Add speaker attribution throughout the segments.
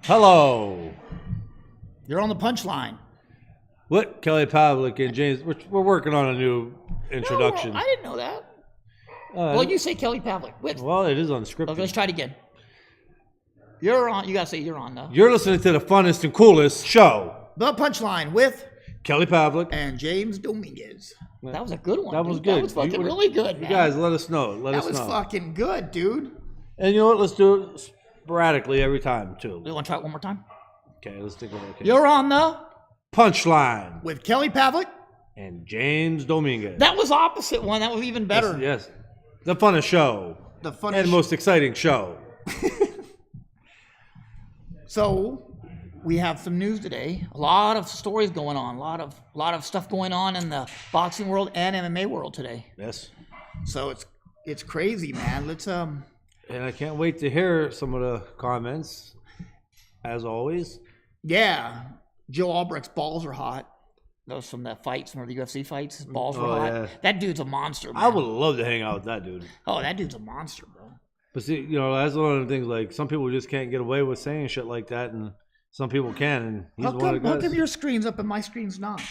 Speaker 1: Hello.
Speaker 2: You're on the punchline.
Speaker 1: What? Kelly Pavlik and James, we're working on a new introduction.
Speaker 2: No, I didn't know that. Well, you say Kelly Pavlik.
Speaker 1: Well, it is unscripted.
Speaker 2: Okay, let's try it again. You're on. You gotta say you're on though.
Speaker 1: You're listening to the funnest and coolest show.
Speaker 2: The punchline with
Speaker 1: Kelly Pavlik
Speaker 2: and James Dominguez. That was a good one.
Speaker 1: That was
Speaker 2: dude.
Speaker 1: good.
Speaker 2: That was fucking really good, man.
Speaker 1: You guys, let us know.
Speaker 2: That was fucking good, dude.
Speaker 1: And you know what? Let's do it sporadically every time, too.
Speaker 2: You want to try it one more time?
Speaker 1: Okay, let's take a look.
Speaker 2: You're on the
Speaker 1: punchline
Speaker 2: with Kelly Pavlik
Speaker 1: and James Dominguez.
Speaker 2: That was opposite one. That was even better.
Speaker 1: Yes. The funnest show.
Speaker 2: The funnest
Speaker 1: and most exciting show.
Speaker 2: So, we have some news today. A lot of stories going on. A lot of stuff going on in the boxing world and MMA world today.
Speaker 1: Yes.
Speaker 2: So it's crazy, man. Let's
Speaker 1: And I can't wait to hear some of the comments, as always.
Speaker 2: Yeah. Joe Albrecht's balls are hot. Those from the fights, from the UFC fights. His balls were hot. Yeah. That dude's a monster, man.
Speaker 1: I would love to hang out with that dude.
Speaker 2: Oh, that dude's a monster, bro.
Speaker 1: But see, you know, that's one of the things, like, some people just can't get away with saying shit like that, and some people can, and he's one of the guys.
Speaker 2: How come your screen's up and my screen's not?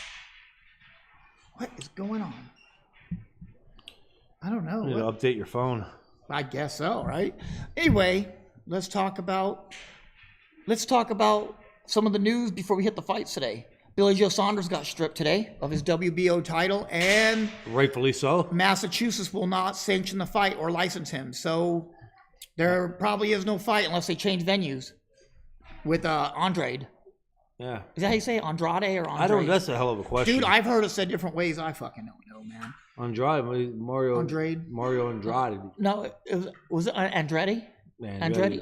Speaker 2: What is going on? I don't know.
Speaker 1: You need to update your phone.
Speaker 2: I guess so, right? Anyway, let's talk about some of the news before we hit the fights today. Billy Joe Saunders got stripped today of his WBO title, and
Speaker 1: rightfully so.
Speaker 2: Massachusetts will not sanction the fight or license him. So there probably is no fight unless they change venues with Andrade.
Speaker 1: Yeah.
Speaker 2: Is that how you say it? Andrade or Andrade?
Speaker 1: I don't. That's a hell of a question.
Speaker 2: Dude, I've heard it said different ways. I fucking don't know, man.
Speaker 1: Andrade, Mario Andrade.
Speaker 2: No, was it Andrade? Andrade.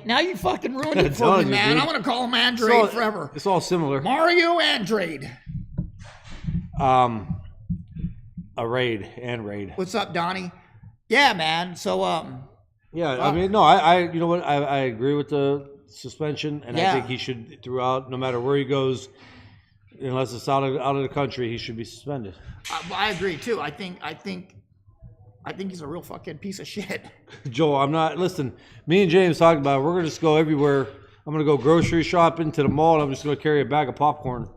Speaker 2: Now you fucking ruined it for me, man.
Speaker 1: Dude.
Speaker 2: I'm gonna call him Andrade forever.
Speaker 1: It's all similar.
Speaker 2: Mario Andrade.
Speaker 1: Raid.
Speaker 2: What's up, Donnie? Yeah, man. So
Speaker 1: yeah, I mean, no, I you know what? I agree with the suspension, and I think he should, throughout, no matter where he goes, unless it's out of the country, he should be suspended.
Speaker 2: I agree too. I think he's a real fucking piece of shit.
Speaker 1: Joel, I'm not. Listen, me and James talked about it. We're gonna just go everywhere. I'm gonna go grocery shopping to the mall, and I'm just gonna carry a bag of popcorn.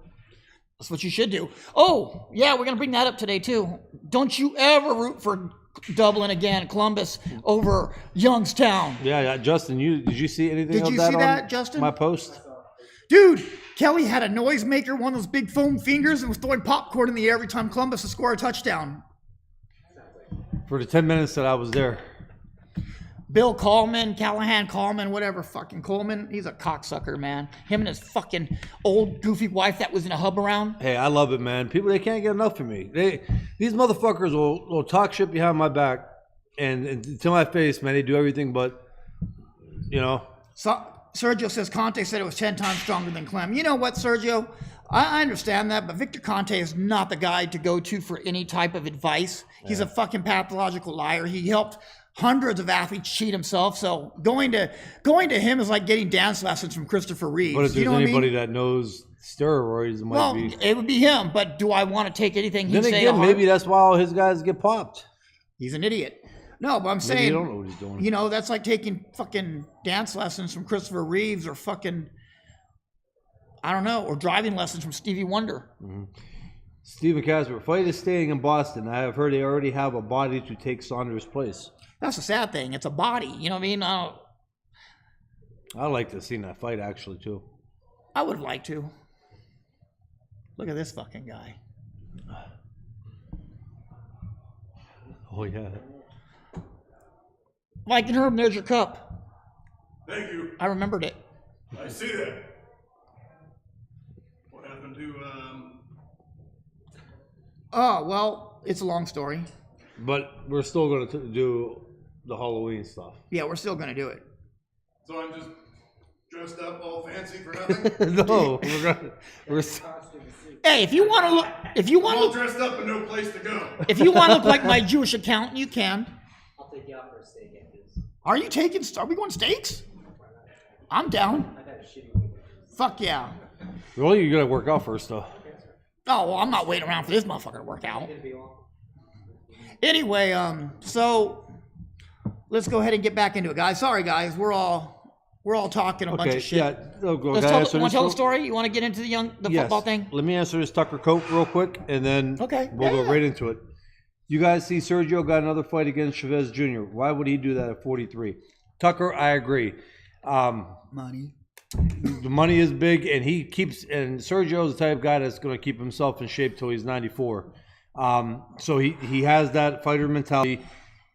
Speaker 2: That's what you should do. Oh, yeah, we're gonna bring that up today too. Don't you ever root for Dublin again, Columbus over Youngstown.
Speaker 1: Yeah, Justin, did you see anything
Speaker 2: of that? Did you see that, Justin?
Speaker 1: My post?
Speaker 2: Dude, Kelly had a noisemaker, one of those big foam fingers, and was throwing popcorn in the air every time Columbus would score a touchdown.
Speaker 1: For the 10 minutes that I was there.
Speaker 2: Bill Callahan Coleman, whatever, fucking Coleman, he's a cocksucker, man. Him and his fucking old goofy wife that was in a hub around.
Speaker 1: Hey, I love it, man. People, they can't get enough of me. These motherfuckers will talk shit behind my back and to my face, man. They do everything but, you know.
Speaker 2: So, Sergio says Conte said it was 10 times stronger than Clem. You know what, Sergio? I understand that, but Victor Conte is not the guy to go to for any type of advice. He's a fucking pathological liar. He helped hundreds of athletes cheat himself. So going to him is like getting dance lessons from Christopher Reeves.
Speaker 1: But if there's anybody that knows steroids, it might be.
Speaker 2: It would be him. But do I want to take anything he'd say?
Speaker 1: Then again, maybe that's why all his guys get popped.
Speaker 2: He's an idiot. No, but I'm saying,
Speaker 1: you don't know what he's doing.
Speaker 2: You know, that's like taking fucking dance lessons from Christopher Reeves or fucking, I don't know, or driving lessons from Stevie Wonder.
Speaker 1: Mm-hmm. Stephen Casper, fight is staying in Boston. I have heard they already have a body to take Saunders' place.
Speaker 2: That's the sad thing. It's a body. You know what I mean? I'd
Speaker 1: like to have seen that fight, actually, too.
Speaker 2: I would have liked to. Look at this fucking guy.
Speaker 1: Oh, yeah.
Speaker 2: Mike and Herb, there's your cup.
Speaker 3: Thank you.
Speaker 2: I remembered it.
Speaker 3: I see that. What happened to,
Speaker 2: Oh, well, it's a long story.
Speaker 1: But we're still going to do the Halloween stuff.
Speaker 2: Yeah, we're still going to do it.
Speaker 3: So I'm just dressed up all fancy for nothing?
Speaker 1: No, we're
Speaker 2: Hey, if you want to look,
Speaker 3: dressed up and no place to go.
Speaker 2: If you want to look like my Jewish accountant, you can.
Speaker 4: I'll take you out for a steak after this.
Speaker 2: Are we going steaks? I'm down.
Speaker 4: I've had a shitty week.
Speaker 2: Fuck yeah.
Speaker 1: Well, you got to work out first, though.
Speaker 2: Oh, well, I'm not waiting around for this motherfucker to work out. Anyway, so let's go ahead and get back into it, guys. Sorry, guys, we're all We're all talking a bunch of shit.
Speaker 1: Yeah. Oh, go,
Speaker 2: Want to tell the story? You want to get into the football thing?
Speaker 1: Let me answer this Tucker Cope real quick, and then we'll go right into it. You guys see Sergio got another fight against Chavez Jr. Why would he do that at 43? Tucker, I agree.
Speaker 2: Money.
Speaker 1: The money is big, and and Sergio's the type of guy that's going to keep himself in shape till he's 94. So he has that fighter mentality.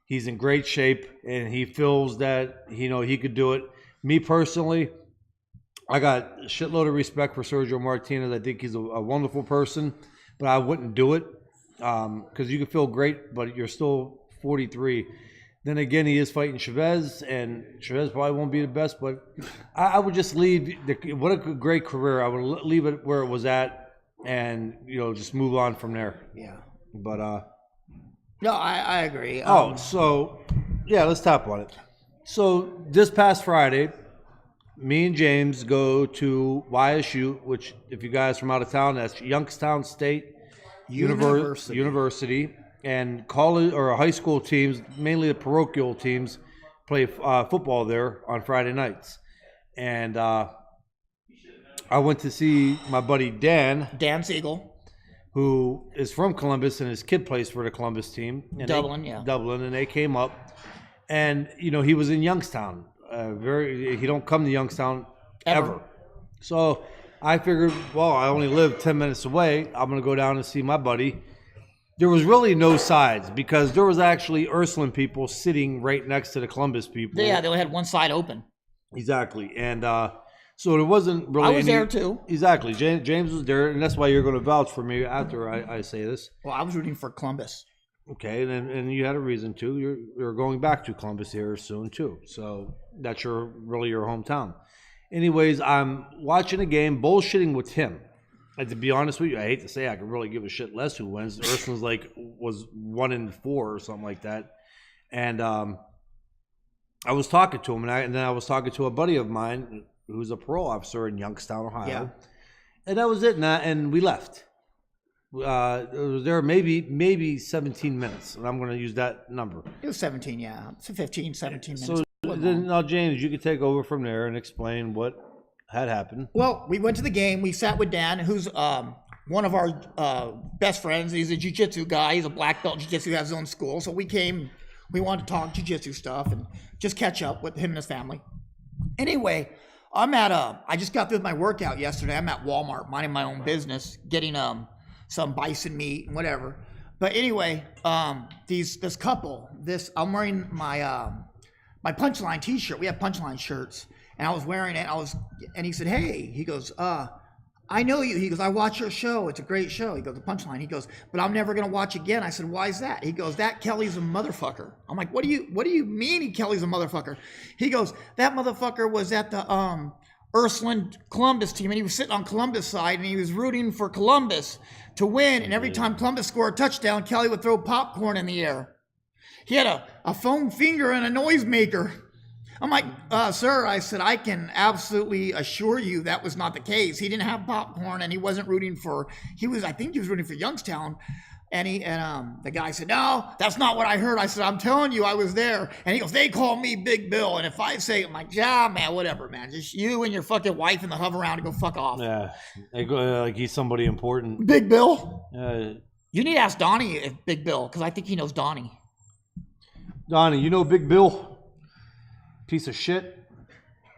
Speaker 1: He's in great shape, and he feels that he could do it. Me personally, I got a shitload of respect for Sergio Martinez. I think he's a wonderful person, but I wouldn't do it because you can feel great, but you're still 43. Then again, he is fighting Chavez, and Chavez probably won't be the best, but I would just leave. What a great career. I would leave it where it was at and, just move on from there.
Speaker 2: Yeah.
Speaker 1: But,
Speaker 2: no, I agree.
Speaker 1: Let's tap on it. So this past Friday, me and James go to YSU, which, if you guys from out of town, that's Youngstown State University, and college or high school teams, mainly the parochial teams, play football there on Friday nights. And I went to see my buddy Dan Siegel, who is from Columbus, and his kid plays for the Columbus team. And Dublin, and they came up. And, he was in Youngstown. He don't come to Youngstown ever. So I figured, I only live 10 minutes away. I'm going to go down and see my buddy. There was really no sides because there was actually Ursuline people sitting right next to the Columbus people.
Speaker 2: Yeah, they only had one side open.
Speaker 1: Exactly. And so there wasn't really
Speaker 2: I was there too.
Speaker 1: Exactly. James was there, and that's why you're going to vouch for me after I say this.
Speaker 2: Well, I was rooting for Columbus.
Speaker 1: Okay, and you had a reason to. You're going back to Columbus here soon too, so that's really your hometown. Anyways, I'm watching a game, bullshitting with him. And to be honest with you, I hate to say I could really give a shit less who wins. Ursuline's was 1-4 or something like that, and I was talking to him, and then I was talking to a buddy of mine who's a parole officer in Youngstown, Ohio, and that was it. And we left. It was there maybe 17 minutes, and I'm going to use that number.
Speaker 2: It was 17, yeah. It's 15, 17 minutes.
Speaker 1: So then, now, James, you could take over from there and explain what had happened.
Speaker 2: Well, we went to the game. We sat with Dan, who's one of our best friends. He's a jiu-jitsu guy. He's a black belt jiu-jitsu. He has his own school. So we came. We wanted to talk jiu-jitsu stuff and just catch up with him and his family. Anyway, I just got through with my workout yesterday. I'm at Walmart, minding my own business, getting some bison meat and whatever. But anyway, this couple, I'm wearing my my punchline t-shirt. We have punchline shirts, and I was wearing it. And he said, "Hey," he goes, "I know you." He goes, "I watch your show. It's a great show." He goes, "The punchline." He goes, "But I'm never gonna watch again." I said, "Why is that?" He goes, "That Kelly's a motherfucker." I'm like, "What do you mean Kelly's a motherfucker?" He goes, "That motherfucker was at the Ursuline Columbus team, and he was sitting on Columbus side, and he was rooting for Columbus to win. And every time Columbus scored a touchdown, Kelly would throw popcorn in the air. He had a foam finger and a noisemaker." I'm like, "Sir," I said, "I can absolutely assure you that was not the case. He didn't have popcorn, and he wasn't rooting for. I think he was rooting for Youngstown." And the guy said, "No, that's not what I heard." I said, "I'm telling you, I was there." And he goes, "They call me Big Bill. And if I say," I'm like, "Yeah, man, whatever, man. Just you and your fucking wife in the hover around and go fuck off."
Speaker 1: Yeah, like he's somebody important.
Speaker 2: Big Bill. You need to ask Donnie if Big Bill, because I think he knows Donnie.
Speaker 1: Donnie, you know Big Bill? Piece of shit.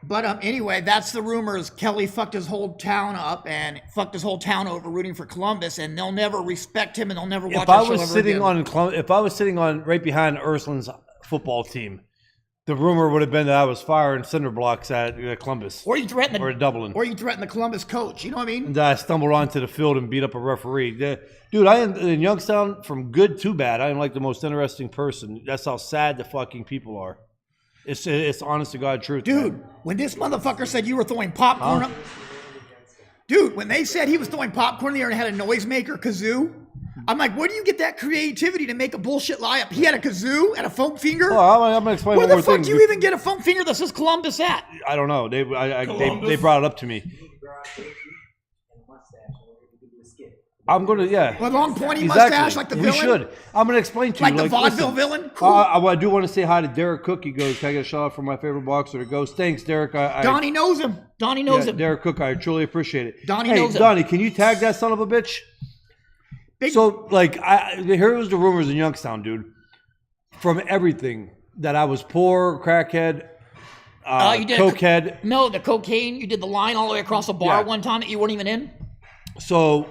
Speaker 2: But anyway, that's the rumors. Kelly fucked his whole town up and fucked his whole town over rooting for Columbus, and they'll never respect him, and they'll never watch our show ever again.
Speaker 1: If I was sitting on right behind Ursuline's football team, the rumor would have been that I was firing cinder blocks at Columbus.
Speaker 2: Or you threatened
Speaker 1: Dublin.
Speaker 2: Or you threatened the Columbus coach. You know what I mean?
Speaker 1: And I stumbled onto the field and beat up a referee. Dude, I am in Youngstown, from good to bad, I am like the most interesting person. That's how sad the fucking people are. It's honest to God truth.
Speaker 2: Dude,
Speaker 1: man.
Speaker 2: When this motherfucker said you were throwing popcorn up. Dude, when they said he was throwing popcorn in the air and had a noisemaker kazoo, I'm like, where do you get that creativity to make a bullshit lie up? He had a kazoo and a foam finger?
Speaker 1: Oh, I'm going to explain one more thing.
Speaker 2: Where the fuck do you even get a foam finger that says Columbus at?
Speaker 1: I don't know. They brought it up to me. I'm gonna, yeah.
Speaker 2: With a long pointy
Speaker 1: Exactly.
Speaker 2: mustache like the
Speaker 1: We
Speaker 2: villain?
Speaker 1: should. I'm gonna explain to you.
Speaker 2: Like the vaudeville
Speaker 1: listen,
Speaker 2: villain? Cool.
Speaker 1: I do want to say hi to Derek Cook. He goes, "Can I get a shout out from my favorite boxer?" It goes, "Thanks, Derek."
Speaker 2: Donnie knows him. Donnie knows him.
Speaker 1: Derek Cook, I truly appreciate it.
Speaker 2: Donnie
Speaker 1: hey,
Speaker 2: knows him.
Speaker 1: Donnie, can you tag that son of a bitch? So, like, here was the rumors in Youngstown, dude. From everything that I was poor, crackhead,
Speaker 2: you did
Speaker 1: cokehead.
Speaker 2: No, the cocaine. You did the line all the way across the bar one time that you weren't even in.
Speaker 1: So,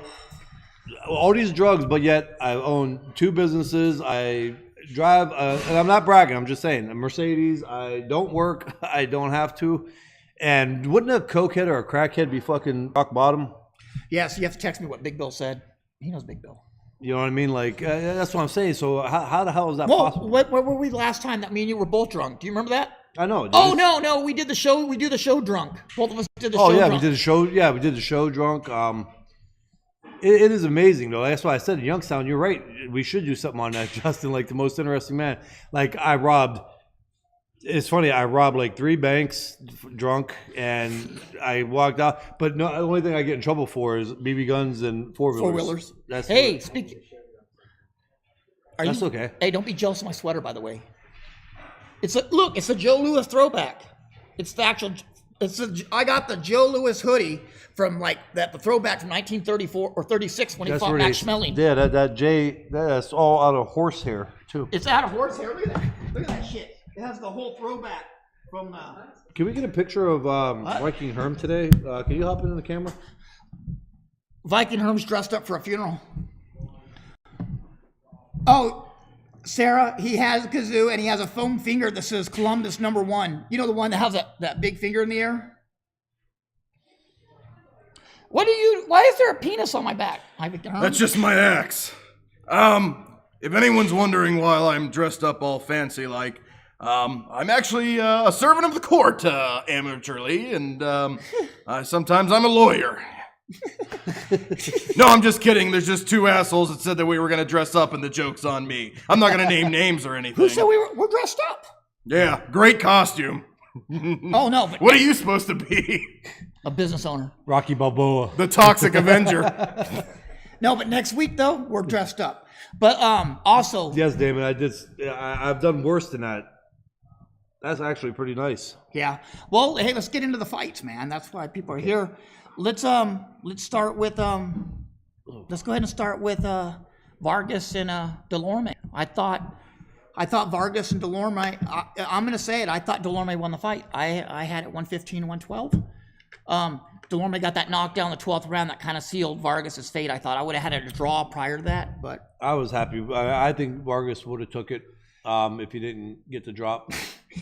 Speaker 1: all these drugs, but yet I own 2 businesses. I drive, and I'm not bragging. I'm just saying, a Mercedes. I don't work. I don't have to. And wouldn't a cokehead or a crackhead be fucking rock bottom?
Speaker 2: Yes, you have to text me what Big Bill said. He knows Big Bill.
Speaker 1: You know what I mean? Like, that's what I'm saying. So how the hell is that possible?
Speaker 2: Where were we last time that me and you were both drunk? Do you remember that?
Speaker 1: I know. Dude.
Speaker 2: Oh, no. We did the show. We do the show drunk. Both of us did the show
Speaker 1: drunk.
Speaker 2: drunk.
Speaker 1: We did the show. Yeah, we did the show drunk. It is amazing, though. That's why I said in Youngstown, you're right. We should do something on that, Justin. Like, the most interesting man. Like, it's funny. I robbed like 3 banks drunk, and I walked out. But no, the only thing I get in trouble for is BB guns and 4-wheelers.
Speaker 2: That's
Speaker 1: okay.
Speaker 2: Hey, don't be jealous of my sweater, by the way. It's a Joe Louis throwback. It's the actual. I got the Joe Louis hoodie from like the throwback from 1934 or 36 when he fought Max Schmeling.
Speaker 1: Yeah, that's all out of horsehair too.
Speaker 2: It's out of horsehair. Look at that. Look at that shit. It has the whole throwback from.
Speaker 1: Can we get a picture of Viking Herm today? Can you hop into the camera?
Speaker 2: Viking Herm's dressed up for a funeral. Oh, Sarah, he has a kazoo and he has a foam finger that says Columbus #1. You know the one that has that big finger in the air? Why is there a penis on my back? Hi, Victor Herm.
Speaker 3: That's just my axe. If anyone's wondering why I'm dressed up all fancy like, I'm actually a servant of the court, amateurly, and sometimes I'm a lawyer. No, I'm just kidding. There's just 2 assholes that said that we were going to dress up, and the joke's on me. I'm not going to name names or anything.
Speaker 2: Who said we're dressed up?
Speaker 3: Yeah, great costume.
Speaker 2: Oh, no. But
Speaker 3: what are you supposed to be?
Speaker 2: A business owner.
Speaker 1: Rocky Balboa.
Speaker 3: The Toxic Avenger.
Speaker 2: No, but next week, though, we're dressed up. But also...
Speaker 1: Yes, Damon, I've done worse than that. That's actually pretty nice.
Speaker 2: Yeah. Well, hey, let's get into the fights, man. That's why people are here. Let's start with let's go ahead and start with Vargas and Delorme. I thought Vargas and Delorme. I'm gonna say it. I thought Delorme won the fight. I had it 115-112. Delorme got that knockdown in the 12th round that kind of sealed Vargas's fate. I thought I would have had it a draw prior to that, but
Speaker 1: I was happy. I think Vargas would have took it if he didn't get the drop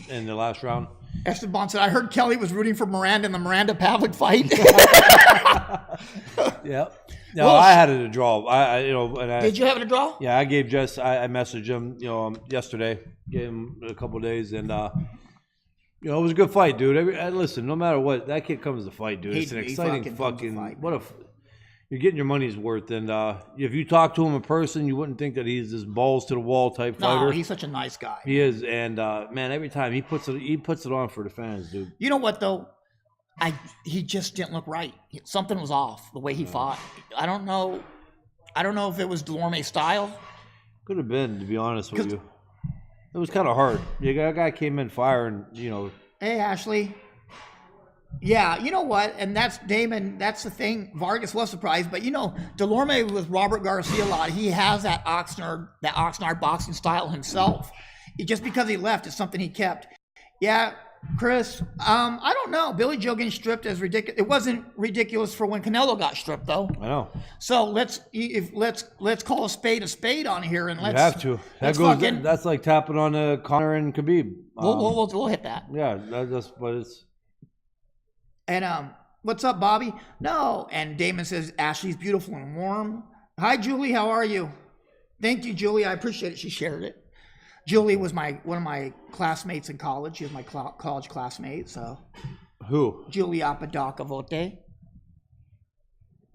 Speaker 1: in the last round.
Speaker 2: Esteban said, I heard Kelly was rooting for Miranda in the Miranda-Pavlik fight.
Speaker 1: Yeah. No, well, I had it a draw.
Speaker 2: Did you have it a draw?
Speaker 1: Yeah, I gave Jess, I messaged him, yesterday, gave him a couple of days, and, it was a good fight, dude. Listen, no matter what, that kid comes to fight, dude. It's an exciting fucking fight, you're getting your money's worth, and if you talk to him in person, you wouldn't think that he's this balls to the wall type fighter.
Speaker 2: No, he's such a nice guy.
Speaker 1: He is, and man, every time he puts it on for the fans, dude.
Speaker 2: You know what though? He just didn't look right. Something was off the way he fought. I don't know if it was Delorme's style.
Speaker 1: Could have been, to be honest with you. It was kind of hard. That guy came in firing,
Speaker 2: Hey, Ashley. Yeah, you know what? And that's Damon. That's the thing. Vargas was surprised, but Delorme with Robert Garcia a lot. He has that Oxnard boxing style himself. Just because he left, it's something he kept. Yeah, Chris. I don't know. Billy Joe getting stripped is ridiculous. It wasn't ridiculous for when Canelo got stripped, though.
Speaker 1: I know.
Speaker 2: So let's call a spade on here, and let's.
Speaker 1: You have to. That's like tapping on Conor and Khabib.
Speaker 2: We'll hit that.
Speaker 1: Yeah, that's what it's.
Speaker 2: And what's up, Bobby? No. And Damon says Ashley's beautiful and warm. Hi, Julie. How are you? Thank you, Julie. I appreciate it. She shared it. Julie was one of my classmates in college. She was my college classmate. So.
Speaker 1: Who?
Speaker 2: Julie Apodaca Vote. We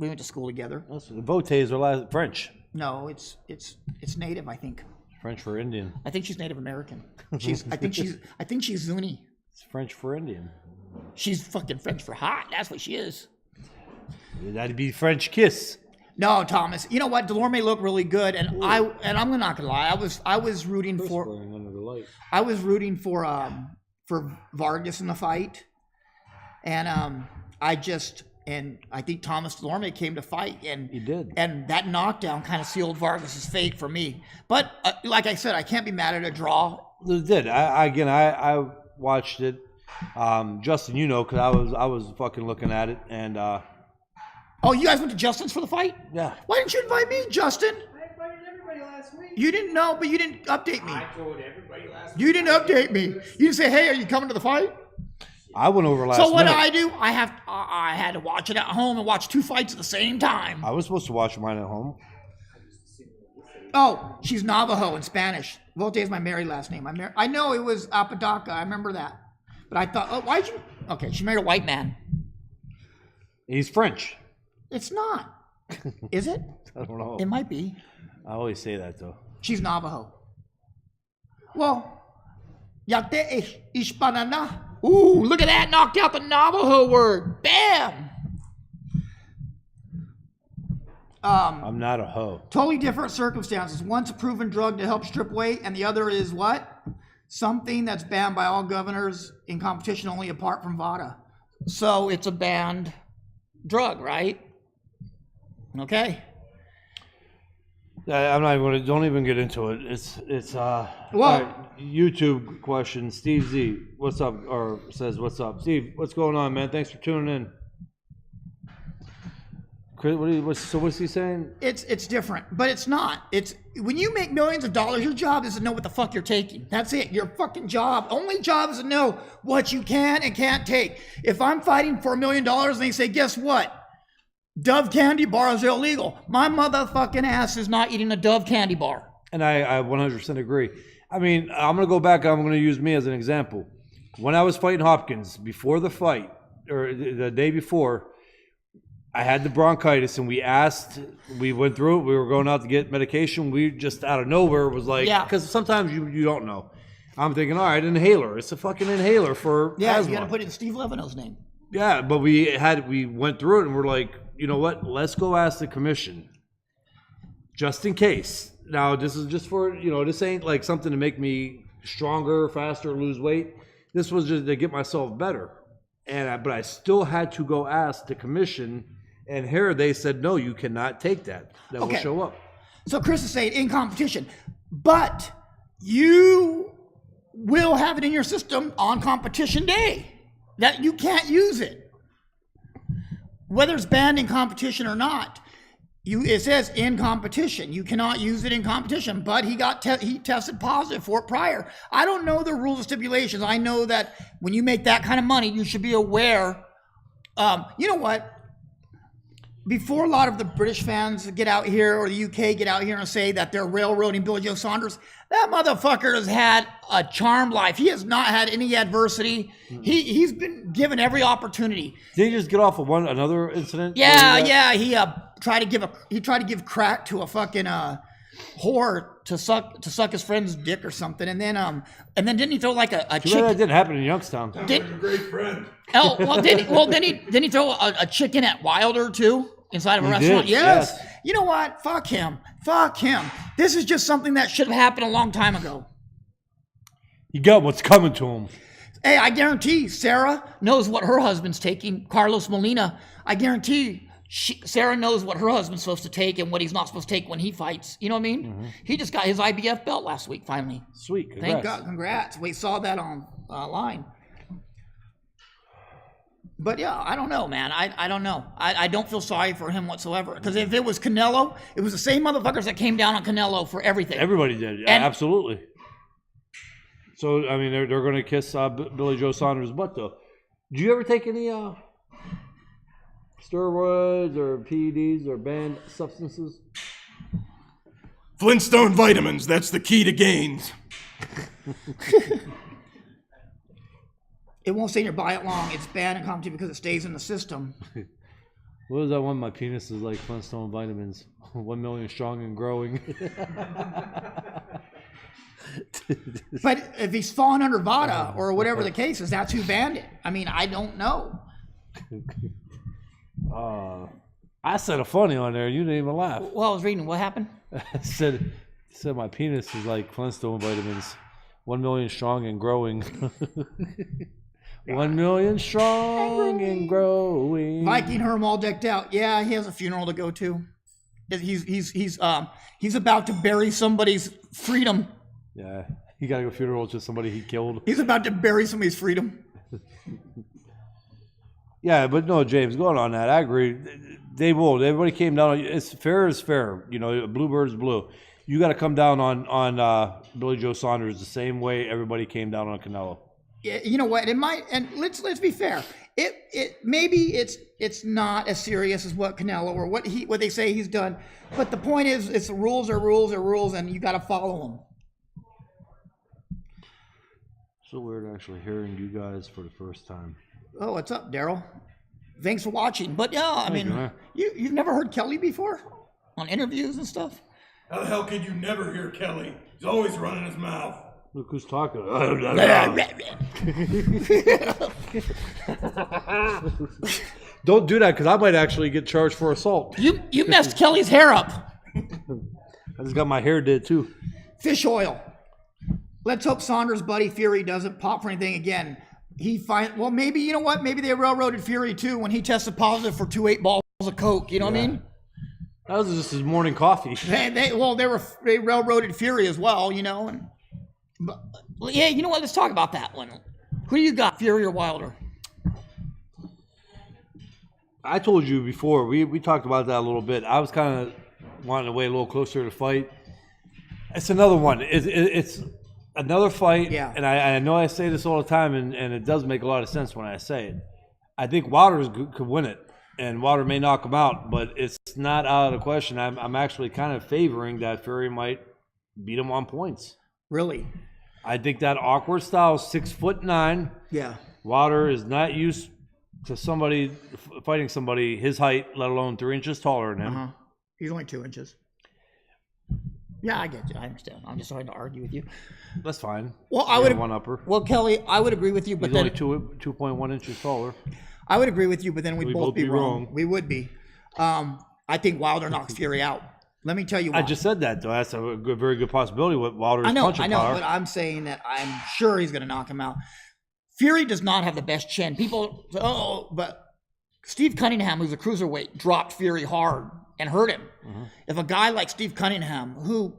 Speaker 2: went to school together.
Speaker 1: The Votes are French.
Speaker 2: No, it's native, I think.
Speaker 1: French for Indian.
Speaker 2: I think she's Native American. I think she's Zuni.
Speaker 1: It's French for Indian.
Speaker 2: She's fucking French for hot. That's what she is.
Speaker 1: That'd be French kiss.
Speaker 2: No, Thomas. You know what? Delorme looked really good, and I'm not gonna lie. I was rooting for Vargas in the fight, and I think Thomas Delorme came to fight, and
Speaker 1: He did.
Speaker 2: and that knockdown kind of sealed Vargas's fate for me. But like I said, I can't be mad at a draw.
Speaker 1: It did. I watched it. Justin, you know, because I was fucking looking at it, and
Speaker 2: Oh, you guys went to Justin's for the fight?
Speaker 1: yeah.
Speaker 2: Why didn't you invite me, Justin?
Speaker 4: I invited everybody last week.
Speaker 2: You didn't know, but you didn't update me.
Speaker 4: I told everybody last week.
Speaker 2: You didn't update me. You didn't say, "Hey, are you coming to the fight?"
Speaker 1: I went over last
Speaker 2: So what
Speaker 1: minute.
Speaker 2: did I do? I had to watch it at home and watch 2 fights at the same time.
Speaker 1: I was supposed to watch mine at home.
Speaker 2: Oh, she's Navajo in Spanish. Volte is my married last name. I know it was Apodaca. I remember that. But I thought, oh, why'd you? Okay, she married a white man.
Speaker 1: He's French.
Speaker 2: It's not. Is it?
Speaker 1: I don't know.
Speaker 2: It might be.
Speaker 1: I always say that though.
Speaker 2: She's Navajo. Well, yate Ishpanana. Ooh, look at that. Knocked out the Navajo word. Bam.
Speaker 1: I'm not a hoe.
Speaker 2: Totally different circumstances. One's a proven drug to help strip weight, and the other is what? Something that's banned by all governors in competition only apart from VADA. So it's a banned drug, right? Okay.
Speaker 1: I'm not even gonna. Don't even get into it. It's all right, YouTube question. Steve Z, what's up? Or says, what's up? Steve, what's going on, man? Thanks for tuning in. Chris, what's he saying?
Speaker 2: It's different, but it's not. It's when you make millions of dollars, your job is to know what the fuck you're taking. That's it. Your fucking job, only job is to know what you can and can't take. If I'm fighting for $1 million and they say, guess what? Dove candy bar is illegal. My motherfucking ass is not eating a Dove candy bar.
Speaker 1: And I 100% agree. I mean, I'm going to go back. I'm going to use me as an example. When I was fighting Hopkins, before the fight, or the day before, I had the bronchitis, and we went through it. We were going out to get medication. We just out of nowhere was like, because sometimes you don't know. I'm thinking, all right, inhaler. It's a fucking inhaler for asthma.
Speaker 2: You got to put it in Steve Levino's name.
Speaker 1: Yeah, but we went through it, and we're like, you know what? Let's go ask the commission, just in case. Now, this is just for, this ain't like something to make me stronger, faster, lose weight. This was just to get myself better. But I still had to go ask the commission, and here they said, no, you cannot take that. That will show up.
Speaker 2: So Chris is saying in competition, but you will have it in your system on competition day that you can't use it. Whether it's banned in competition or not, it says in competition. You cannot use it in competition, but he tested positive for it prior. I don't know the rules and stipulations. I know that when you make that kind of money, you should be aware. You know what? Before a lot of the British fans get out here or the UK get out here and say that they're railroading Billy Joe Saunders, that motherfucker has had a charmed life. He has not had any adversity. He's been given every opportunity.
Speaker 1: Did he just get off of another incident?
Speaker 2: Yeah. He tried to give crack to a fucking whore to suck his friend's dick or something, and then didn't he throw like a chick?
Speaker 1: That didn't happen in Youngstown.
Speaker 3: Great friend.
Speaker 2: Oh well, then he throw a chicken at Wilder too inside of a restaurant?
Speaker 1: Did,
Speaker 2: yes.
Speaker 1: yes.
Speaker 2: You know what? Fuck him. This is just something that should have happened a long time ago.
Speaker 1: He got what's coming to him.
Speaker 2: Hey, I guarantee Sarah knows what her husband's taking. Carlos Molina, I guarantee Sarah knows what her husband's supposed to take and what he's not supposed to take when he fights. You know what I mean? Mm-hmm. He just got his IBF belt last week, finally.
Speaker 1: Sweet. Congrats.
Speaker 2: Thank God. Congrats. We saw that online. But yeah, I don't know, man. I don't know. I don't feel sorry for him whatsoever. Because if it was Canelo, it was the same motherfuckers that came down on Canelo for everything.
Speaker 1: Everybody did. Yeah, absolutely. So, I mean, they're going to kiss Billy Joe Saunders' butt, though. Do you ever take any steroids or PEDs or banned substances?
Speaker 3: Flintstone vitamins. That's the key to gains.
Speaker 2: It won't stay in your body long. It's banned in competition because it stays in the system.
Speaker 1: What was that one? My penis is like Flintstone vitamins. 1 million strong and growing.
Speaker 2: But if he's fallen under VADA or whatever the case is, that's who banned it. I mean, I don't know.
Speaker 1: I said a funny on there. You didn't even laugh.
Speaker 2: Well, I was reading. What happened?
Speaker 1: I said my penis is like Flintstone vitamins. 1 million strong and growing. 1 million strong and growing.
Speaker 2: Viking Herm all decked out. Yeah, he has a funeral to go to. He's about to bury somebody's freedom.
Speaker 1: Yeah, he got to go funeral to somebody he killed.
Speaker 2: He's about to bury somebody's freedom.
Speaker 1: Yeah, but no, James, going on that, I agree. They will. Everybody came down. It's fair is fair. You know, blue bird's blue. You got to come down on Billy Joe Saunders the same way everybody came down on Canelo.
Speaker 2: Yeah, you know what? It might, and let's be fair. It maybe it's not as serious as what Canelo or what they say he's done. But the point is, it's rules are rules, and you got to follow them.
Speaker 1: So weird actually hearing you guys for the first time.
Speaker 2: Oh, what's up, Daryl? Thanks for watching. But yeah, I mean, you've never heard Kelly before on interviews and stuff?
Speaker 3: How the hell could you never hear Kelly? He's always running his mouth.
Speaker 1: Look who's talking. Don't do that because I might actually get charged for assault.
Speaker 2: You messed Kelly's hair up.
Speaker 1: I just got my hair did too.
Speaker 2: Fish oil. Let's hope Saunders' buddy Fury doesn't pop for anything again. Well, maybe, you know what? Maybe they railroaded Fury too when he tested positive for 2 8-balls of coke. You know what I mean?
Speaker 1: That was just his morning coffee.
Speaker 2: They railroaded Fury as well, you know. But yeah, you know what? Let's talk about that one. Who do you got, Fury or Wilder?
Speaker 1: I told you before, we talked about that a little bit. I was kind of wanting to wait a little closer to the fight. It's another one. It's another fight.
Speaker 2: Yeah.
Speaker 1: And I know I say this all the time, and it does make a lot of sense when I say it. I think Wilder could win it, and Wilder may knock him out, but it's not out of the question. I'm actually kind of favoring that Fury might beat him on points.
Speaker 2: Really?
Speaker 1: I think that awkward style, 6'9".
Speaker 2: Yeah.
Speaker 1: Wilder is not used to somebody fighting somebody his height, let alone 3 inches taller than him.
Speaker 2: Uh-huh. He's only 2 inches. Yeah, I get you. I understand. I'm just trying to argue with you.
Speaker 1: That's fine.
Speaker 2: Well, I would
Speaker 1: one upper.
Speaker 2: Well, Kelly, I would agree with you, but
Speaker 1: He's
Speaker 2: then
Speaker 1: only 2.1 inches taller.
Speaker 2: I would agree with you, but then we'd both be wrong.
Speaker 1: wrong.
Speaker 2: We would be. I think Wilder knocks Fury out. Let me tell you why.
Speaker 1: I just said that though. That's a very good possibility with Wilder's punching
Speaker 2: I know,
Speaker 1: power.
Speaker 2: but I'm saying that I'm sure he's going to knock him out. Fury does not have the best chin. People say, but Steve Cunningham, who's a cruiserweight, dropped Fury hard and hurt him. Mm-hmm. If a guy like Steve Cunningham, who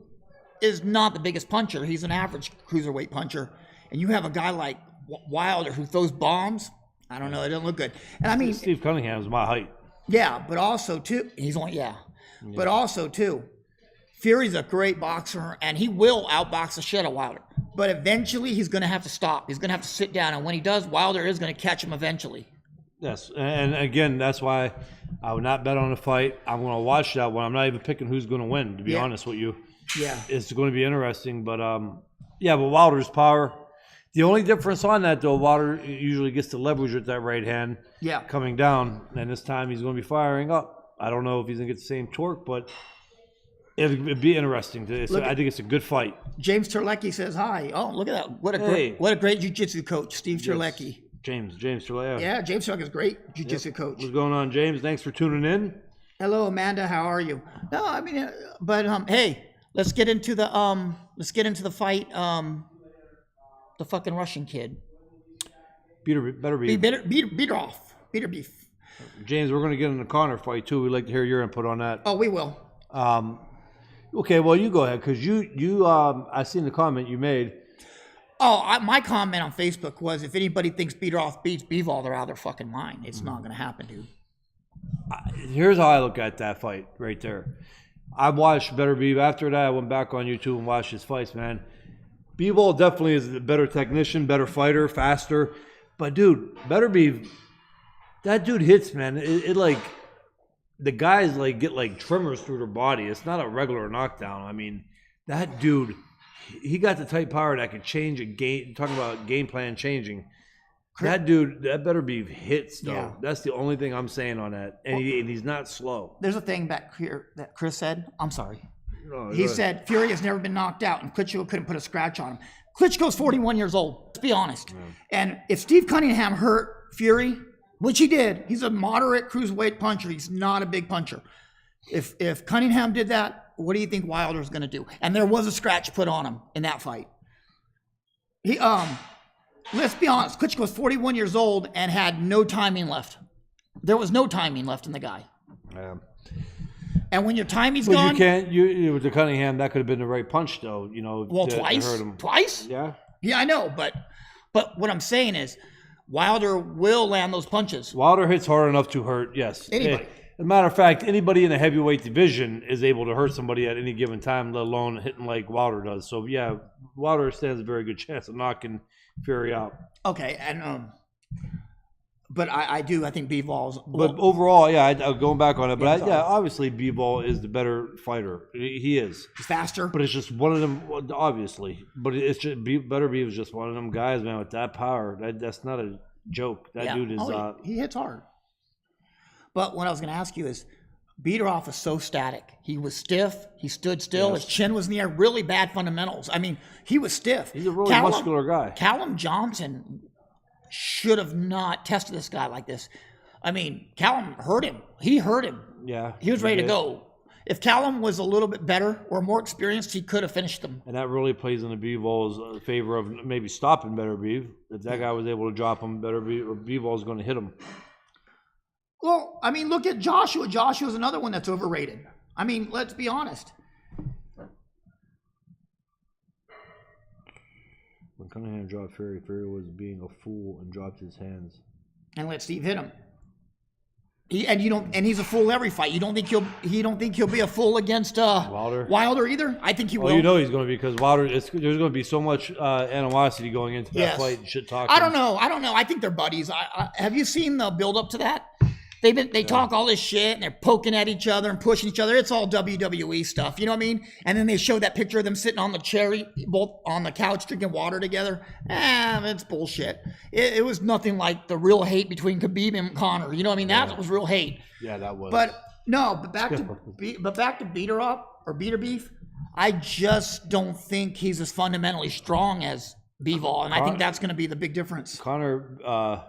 Speaker 2: is not the biggest puncher, he's an average cruiserweight puncher, and you have a guy like Wilder who throws bombs, I don't know, it doesn't look good. And I mean,
Speaker 1: Steve Cunningham is my height.
Speaker 2: Yeah, but also too, but also too, Fury's a great boxer, and he will outbox the shit out of Wilder. But eventually, he's going to have to stop. He's going to have to sit down, and when he does, Wilder is going to catch him eventually.
Speaker 1: Yes, and again, that's why I would not bet on the fight. I'm going to watch that one. I'm not even picking who's going to win, to be honest with you.
Speaker 2: Yeah,
Speaker 1: it's going to be interesting. But but Wilder's power. The only difference on that, though, Wilder usually gets to leverage with that right hand.
Speaker 2: Yeah,
Speaker 1: coming down, and this time he's going to be firing up. I don't know if he's going to get the same torque, but it'd be interesting. I think it's a good fight.
Speaker 2: James Terlecki says hi. Oh, look at that! What a great jiu-jitsu coach, Steve Terlecki.
Speaker 1: James Terlecki.
Speaker 2: Yeah, James Terlecki is a great jiu-jitsu coach.
Speaker 1: What's going on, James? Thanks for tuning in.
Speaker 2: Hello, Amanda. How are you? No, I mean, but hey, let's get into the fight. The fucking Russian kid.
Speaker 1: Better
Speaker 2: beef.
Speaker 1: James, we're going to get in the Connor fight too. We'd like to hear your input on that.
Speaker 2: Oh, we will.
Speaker 1: Okay, well, you go ahead because you I seen the comment you made.
Speaker 2: Oh, my comment on Facebook was, if anybody thinks Beteroff beats Bivol, they're out of their fucking mind. It's not going to happen, dude.
Speaker 1: Here's how I look at that fight right there. I watched Better Beef. After that, I went back on YouTube and watched his fights, man. Bivol definitely is a better technician, better fighter, faster. But, dude, Better Beef, that dude hits, man. It like, the guys like get like tremors through their body. It's not a regular knockdown. I mean, that dude, he got the type power that could change a game. Talking about game plan changing. That dude, that Better Beef hits, though. Yeah. That's the only thing I'm saying on that. And, and he's not slow.
Speaker 2: There's a thing back here that Chris said. I'm sorry. He said Fury has never been knocked out, and Klitschko couldn't put a scratch on him. Klitschko's 41 years old. Let's be honest. Yeah. And if Steve Cunningham hurt Fury, which he did. He's a moderate cruiserweight puncher. He's not a big puncher. If Cunningham did that, what do you think Wilder's going to do? And there was a scratch put on him in that fight. He let's be honest, Klitschko was 41 years old and had no timing left. There was no timing left in the guy.
Speaker 1: Yeah.
Speaker 2: And when your timing's
Speaker 1: But
Speaker 2: gone,
Speaker 1: you can't. With the Cunningham, that could have been the right punch, though.
Speaker 2: well,
Speaker 1: to
Speaker 2: twice,
Speaker 1: hurt him.
Speaker 2: twice.
Speaker 1: Yeah.
Speaker 2: Yeah, I know, but what I'm saying is, Wilder will land those punches.
Speaker 1: Wilder hits hard enough to hurt. Yes.
Speaker 2: Anybody.
Speaker 1: As a matter of fact, anybody in the heavyweight division is able to hurt somebody at any given time, let alone hitting like Wilder does. So yeah, Wilder stands a very good chance of knocking Fury out.
Speaker 2: Okay, and but I think Bivol is.
Speaker 1: But overall, yeah, going back on it, but
Speaker 2: Yeah,
Speaker 1: obviously Bivol is the better fighter. He is.
Speaker 2: He's faster.
Speaker 1: But it's just one of them, obviously. But it's just Better Beef is just one of them guys, man, with that power. That's not a joke. That dude is.
Speaker 2: He hits hard. But what I was going to ask you is, Biederhoff is so static. He was stiff. He stood still.
Speaker 1: Yes.
Speaker 2: His chin was in the air. Really bad fundamentals. I mean, he was stiff.
Speaker 1: He's a really muscular guy.
Speaker 2: Callum Johnson should have not tested this guy like this. I mean, Callum hurt him. He hurt him.
Speaker 1: Yeah.
Speaker 2: He was ready to go. If Callum was a little bit better or more experienced, he could have finished them.
Speaker 1: And that really plays in the Bivol's favor of maybe stopping Better Beef. If that guy was able to drop him, Bivol's going to hit him.
Speaker 2: Well, I mean, look at Joshua. Joshua's another one that's overrated. I mean, let's be honest.
Speaker 1: When Cunningham dropped Fury, Fury was being a fool and dropped his hands.
Speaker 2: And let Steve hit him. He's a fool every fight. You don't think he'll be a fool against Wilder either? I think he will.
Speaker 1: Well, he's going to be, because Wilder. There's going to be so much animosity going into that fight and shit talking.
Speaker 2: I don't know. I think they're buddies. Have you seen the build up to that? They talk all this shit and they're poking at each other and pushing each other. It's all WWE stuff, you know what I mean? And then they show that picture of them sitting on the cherry, both on the couch drinking water together. It's bullshit. It was nothing like the real hate between Khabib and Conor. You know what I mean? That was real hate.
Speaker 1: Yeah, that was.
Speaker 2: But back to Biederhoff or Beater Beef. I just don't think he's as fundamentally strong as Bivol, and I think that's going to be the big difference.
Speaker 1: Conor.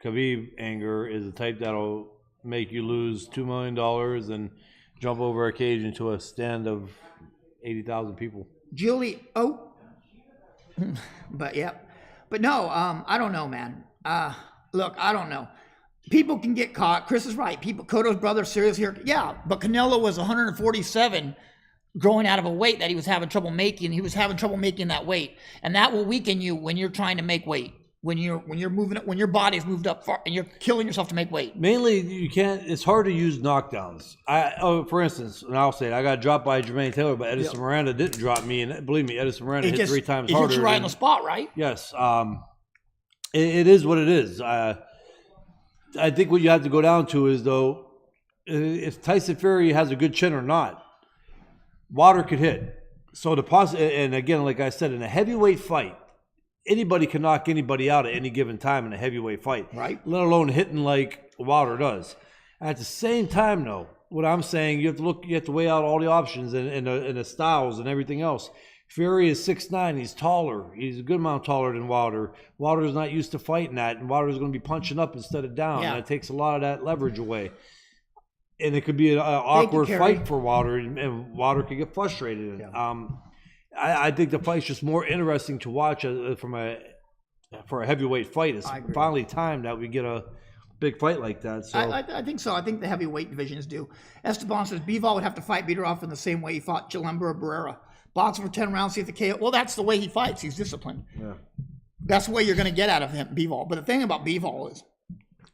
Speaker 1: Khabib anger is the type that'll make you lose $2 million and jump over a cage into a stand of 80,000 people.
Speaker 2: But no, I don't know, man. Look, I don't know. People can get caught. Chris is right. Cotto's brother, serious here. Yeah, but Canelo was 147 growing out of a weight that he was having trouble making. He was having trouble making that weight, and that will weaken you when you're trying to make weight. When you're moving, when your body's moved up far and you're killing yourself to make weight.
Speaker 1: Mainly, you can't. It's hard to use knockdowns. For instance, and I'll say it, I got dropped by Jermaine Taylor, but Edison Miranda didn't drop me, and believe me, Edison Miranda hit 3 times harder.
Speaker 2: It hit you right on the spot, right?
Speaker 1: Yes. It is what it is. I think what you have to go down to is, though, if Tyson Fury has a good chin or not, Wilder could hit. So and again, like I said, in a heavyweight fight, anybody can knock anybody out at any given time in a heavyweight fight,
Speaker 2: right?
Speaker 1: Let alone hitting like Wilder does. At the same time, though, what I'm saying, you have to weigh out all the options and the styles and everything else. Fury is 6'9", he's taller. He's a good amount taller than Wilder. Wilder's not used to fighting that, and Wilder's going to be punching up instead of down. Yeah. That takes a lot of that leverage away. And it could be an awkward fight for Wilder, and Wilder could get frustrated. Yeah. I think the fight's just more interesting to watch for a heavyweight fight. It's finally time that we get a big fight like that. So
Speaker 2: I think so. I think the heavyweight divisions do. Esteban says Bivol would have to fight Biederhoff in the same way he fought Chilemba or Barrera. Box for 10 rounds, see if the KO. Well, that's the way he fights. He's disciplined. Yeah. That's the way you're going to get out of him, Bivol. But the thing about Bivol is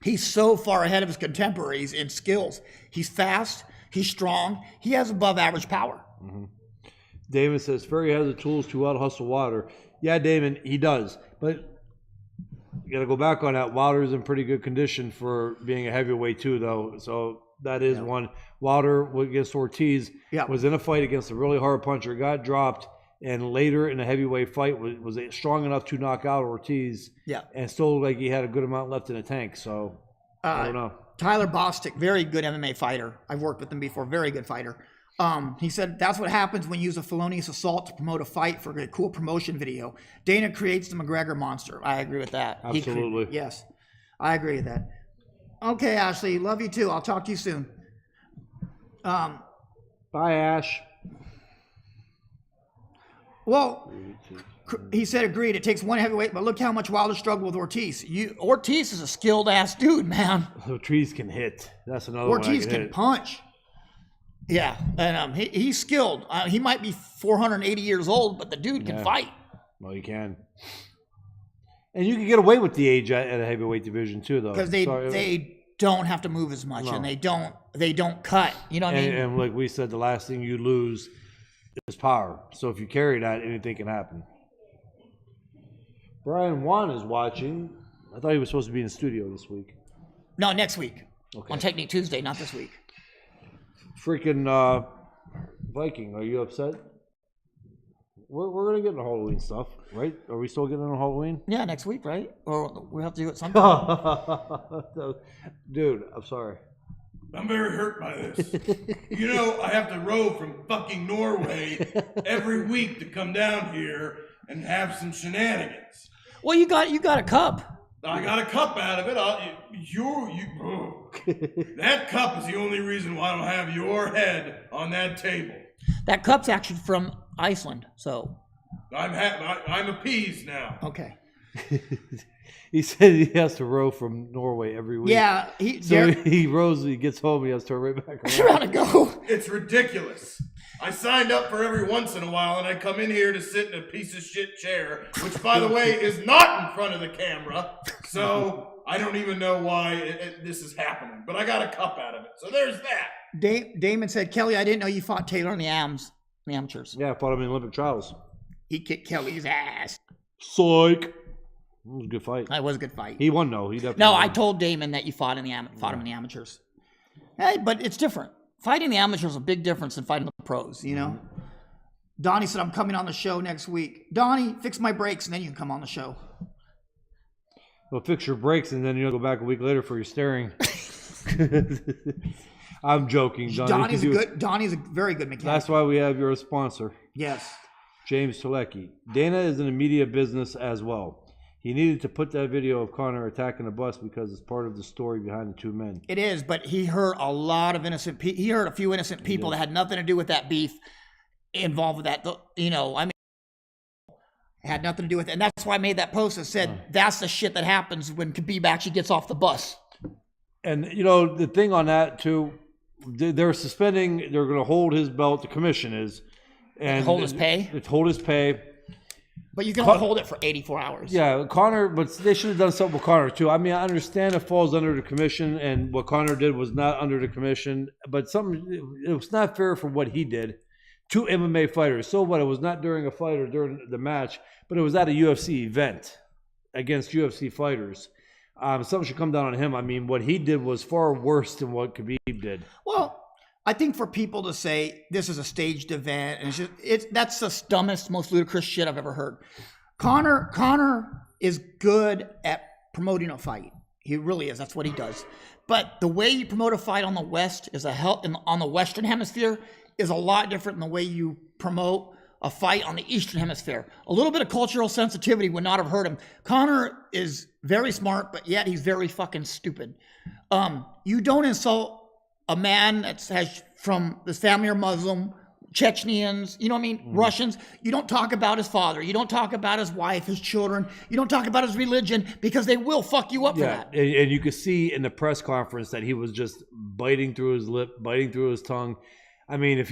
Speaker 2: he's so far ahead of his contemporaries in skills. He's fast. He's strong. He has above average power.
Speaker 1: Mm-hmm. Damon says, Fury has the tools to out-hustle Wilder. Yeah, Damon, he does. But you got to go back on that. Wilder's in pretty good condition for being a heavyweight too, though. So that is one. Wilder against Ortiz was in a fight against a really hard puncher, got dropped, and later in a heavyweight fight was strong enough to knock out Ortiz and still like he had a good amount left in the tank. So I don't know.
Speaker 2: Tyler Bostic, very good MMA fighter. I've worked with him before. Very good fighter. He said that's what happens when you use a felonious assault to promote a fight for a cool promotion video. Dana creates the McGregor monster. I agree with that.
Speaker 1: Absolutely.
Speaker 2: Yes, I agree with that. Okay, Ashley. Love you too. I'll talk to you soon.
Speaker 1: Bye, Ash.
Speaker 2: Well, he said agreed. It takes one heavyweight, but look how much Wilder struggled with Ortiz. Ortiz is a skilled ass dude, man.
Speaker 1: Ortiz can hit. That's another
Speaker 2: Ortiz
Speaker 1: one.
Speaker 2: can punch. Yeah, and he's skilled. He might be 480 years old, but the dude can fight.
Speaker 1: Well, he can. And you can get away with the age at a heavyweight division too, though.
Speaker 2: Because they don't have to move as much, and they don't cut. You know what I mean?
Speaker 1: And like we said, the last thing you lose is power. So if you carry that, anything can happen. Brian Wan is watching. I thought he was supposed to be in the studio this week.
Speaker 2: No, next week.
Speaker 1: Okay.
Speaker 2: On Technique Tuesday, not this week.
Speaker 1: Freaking Viking, are you upset? We're gonna get into Halloween stuff, right? Are we still getting into Halloween?
Speaker 2: Yeah, next week, right? Or we have to do it sometime.
Speaker 1: Dude, I'm sorry.
Speaker 3: I'm very hurt by this. You know, I have to row from fucking Norway every week to come down here and have some shenanigans.
Speaker 2: Well, you got a cup.
Speaker 3: I got a cup out of it. That cup is the only reason why I don't have your head on that table.
Speaker 2: That cup's actually from Iceland, so.
Speaker 3: I'm appeased now.
Speaker 2: Okay.
Speaker 1: He said he has to row from Norway every week.
Speaker 2: Yeah,
Speaker 1: he rows, he gets home, he has to turn right back around.
Speaker 2: Around to go.
Speaker 3: It's ridiculous. I signed up for every once in a while, and I come in here to sit in a piece of shit chair, which, by the way, is not in front of the camera. So I don't even know why this is happening. But I got a cup out of it. So there's that.
Speaker 2: Damon said, Kelly, I didn't know you fought Taylor in the amateurs.
Speaker 1: Yeah, I fought him in Olympic trials.
Speaker 2: He kicked Kelly's ass.
Speaker 1: Psych. It was a good fight.
Speaker 2: That was a good fight.
Speaker 1: He won, though. He definitely
Speaker 2: No,
Speaker 1: won.
Speaker 2: I told Damon that you fought him in the amateurs. Hey, but it's different. Fighting the amateurs is a big difference than fighting the pros, you know? Donnie said, I'm coming on the show next week. Donnie, fix my brakes, and then you can come on the show.
Speaker 1: Well, fix your brakes, and then you'll go back a week later for your steering. I'm joking, Donnie.
Speaker 2: Donnie's a very good mechanic.
Speaker 1: That's why we have your sponsor.
Speaker 2: Yes.
Speaker 1: James Tulecki. Dana is in the media business as well. He needed to put that video of Connor attacking the bus because it's part of the story behind the two men.
Speaker 2: It is, but he hurt a lot of innocent people. He hurt a few innocent people that had nothing to do with that beef involved with that. You know, I mean, it had nothing to do with it. And that's why I made that post that said, that's the shit that happens when Khabib actually gets off the bus.
Speaker 1: And, you know, the thing on that, too, they're suspending, they're going to hold his belt, the commission is. And
Speaker 2: hold his pay?
Speaker 1: Hold his pay.
Speaker 2: But you can only hold it for 84 hours.
Speaker 1: Yeah, Connor, but they should have done something with Connor, too. I mean, I understand it falls under the commission, and what Connor did was not under the commission, but it was not fair for what he did to MMA fighters. So what? It was not during a fight or during the match, but it was at a UFC event against UFC fighters. Something should come down on him. I mean, what he did was far worse than what Khabib did.
Speaker 2: Well, I think for people to say this is a staged event, and that's the dumbest, most ludicrous shit I've ever heard. Connor is good at promoting a fight. He really is. That's what he does. But the way you promote a fight on the West on the Western Hemisphere is a lot different than the way you promote a fight on the Eastern Hemisphere. A little bit of cultural sensitivity would not have hurt him. Connor is very smart, but yet he's very fucking stupid. You don't insult a man that's from this family are Muslim, Chechens, you know what I mean? Russians. You don't talk about his father. You don't talk about his wife, his children. You don't talk about his religion because they will fuck you up for that.
Speaker 1: And you could see in the press conference that he was just biting through his lip, biting through his tongue. I mean,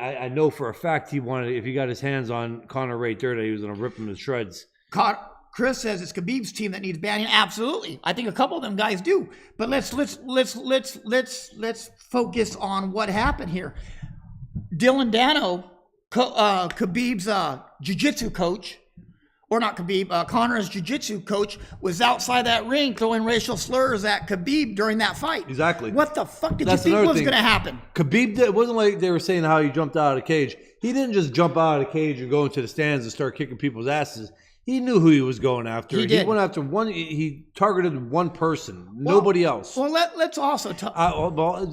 Speaker 1: I know for a fact if he got his hands on Connor right there, that he was going to rip him to shreds.
Speaker 2: Chris says it's Khabib's team that needs banning. Absolutely, I think a couple of them guys do. But let's focus on what happened here. Dylan Dano, Khabib's jiu-jitsu coach, or not Khabib, Connor's jiu-jitsu coach, was outside that ring throwing racial slurs at Khabib during that fight.
Speaker 1: Exactly.
Speaker 2: What the fuck did you think was going to happen?
Speaker 1: Khabib it wasn't like they were saying how he jumped out of the cage. He didn't just jump out of the cage and go into the stands and start kicking people's asses. He knew who he was going after.
Speaker 2: He did.
Speaker 1: Went after one. He targeted one person, nobody else.
Speaker 2: Well, let's also talk.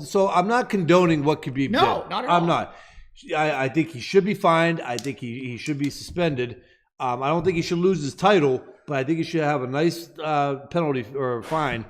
Speaker 1: So I'm not condoning what Khabib did.
Speaker 2: No, not at all.
Speaker 1: I'm not. I think he should be fined. I think he should be suspended. I don't think he should lose his title, but I think he should have a nice penalty or fine.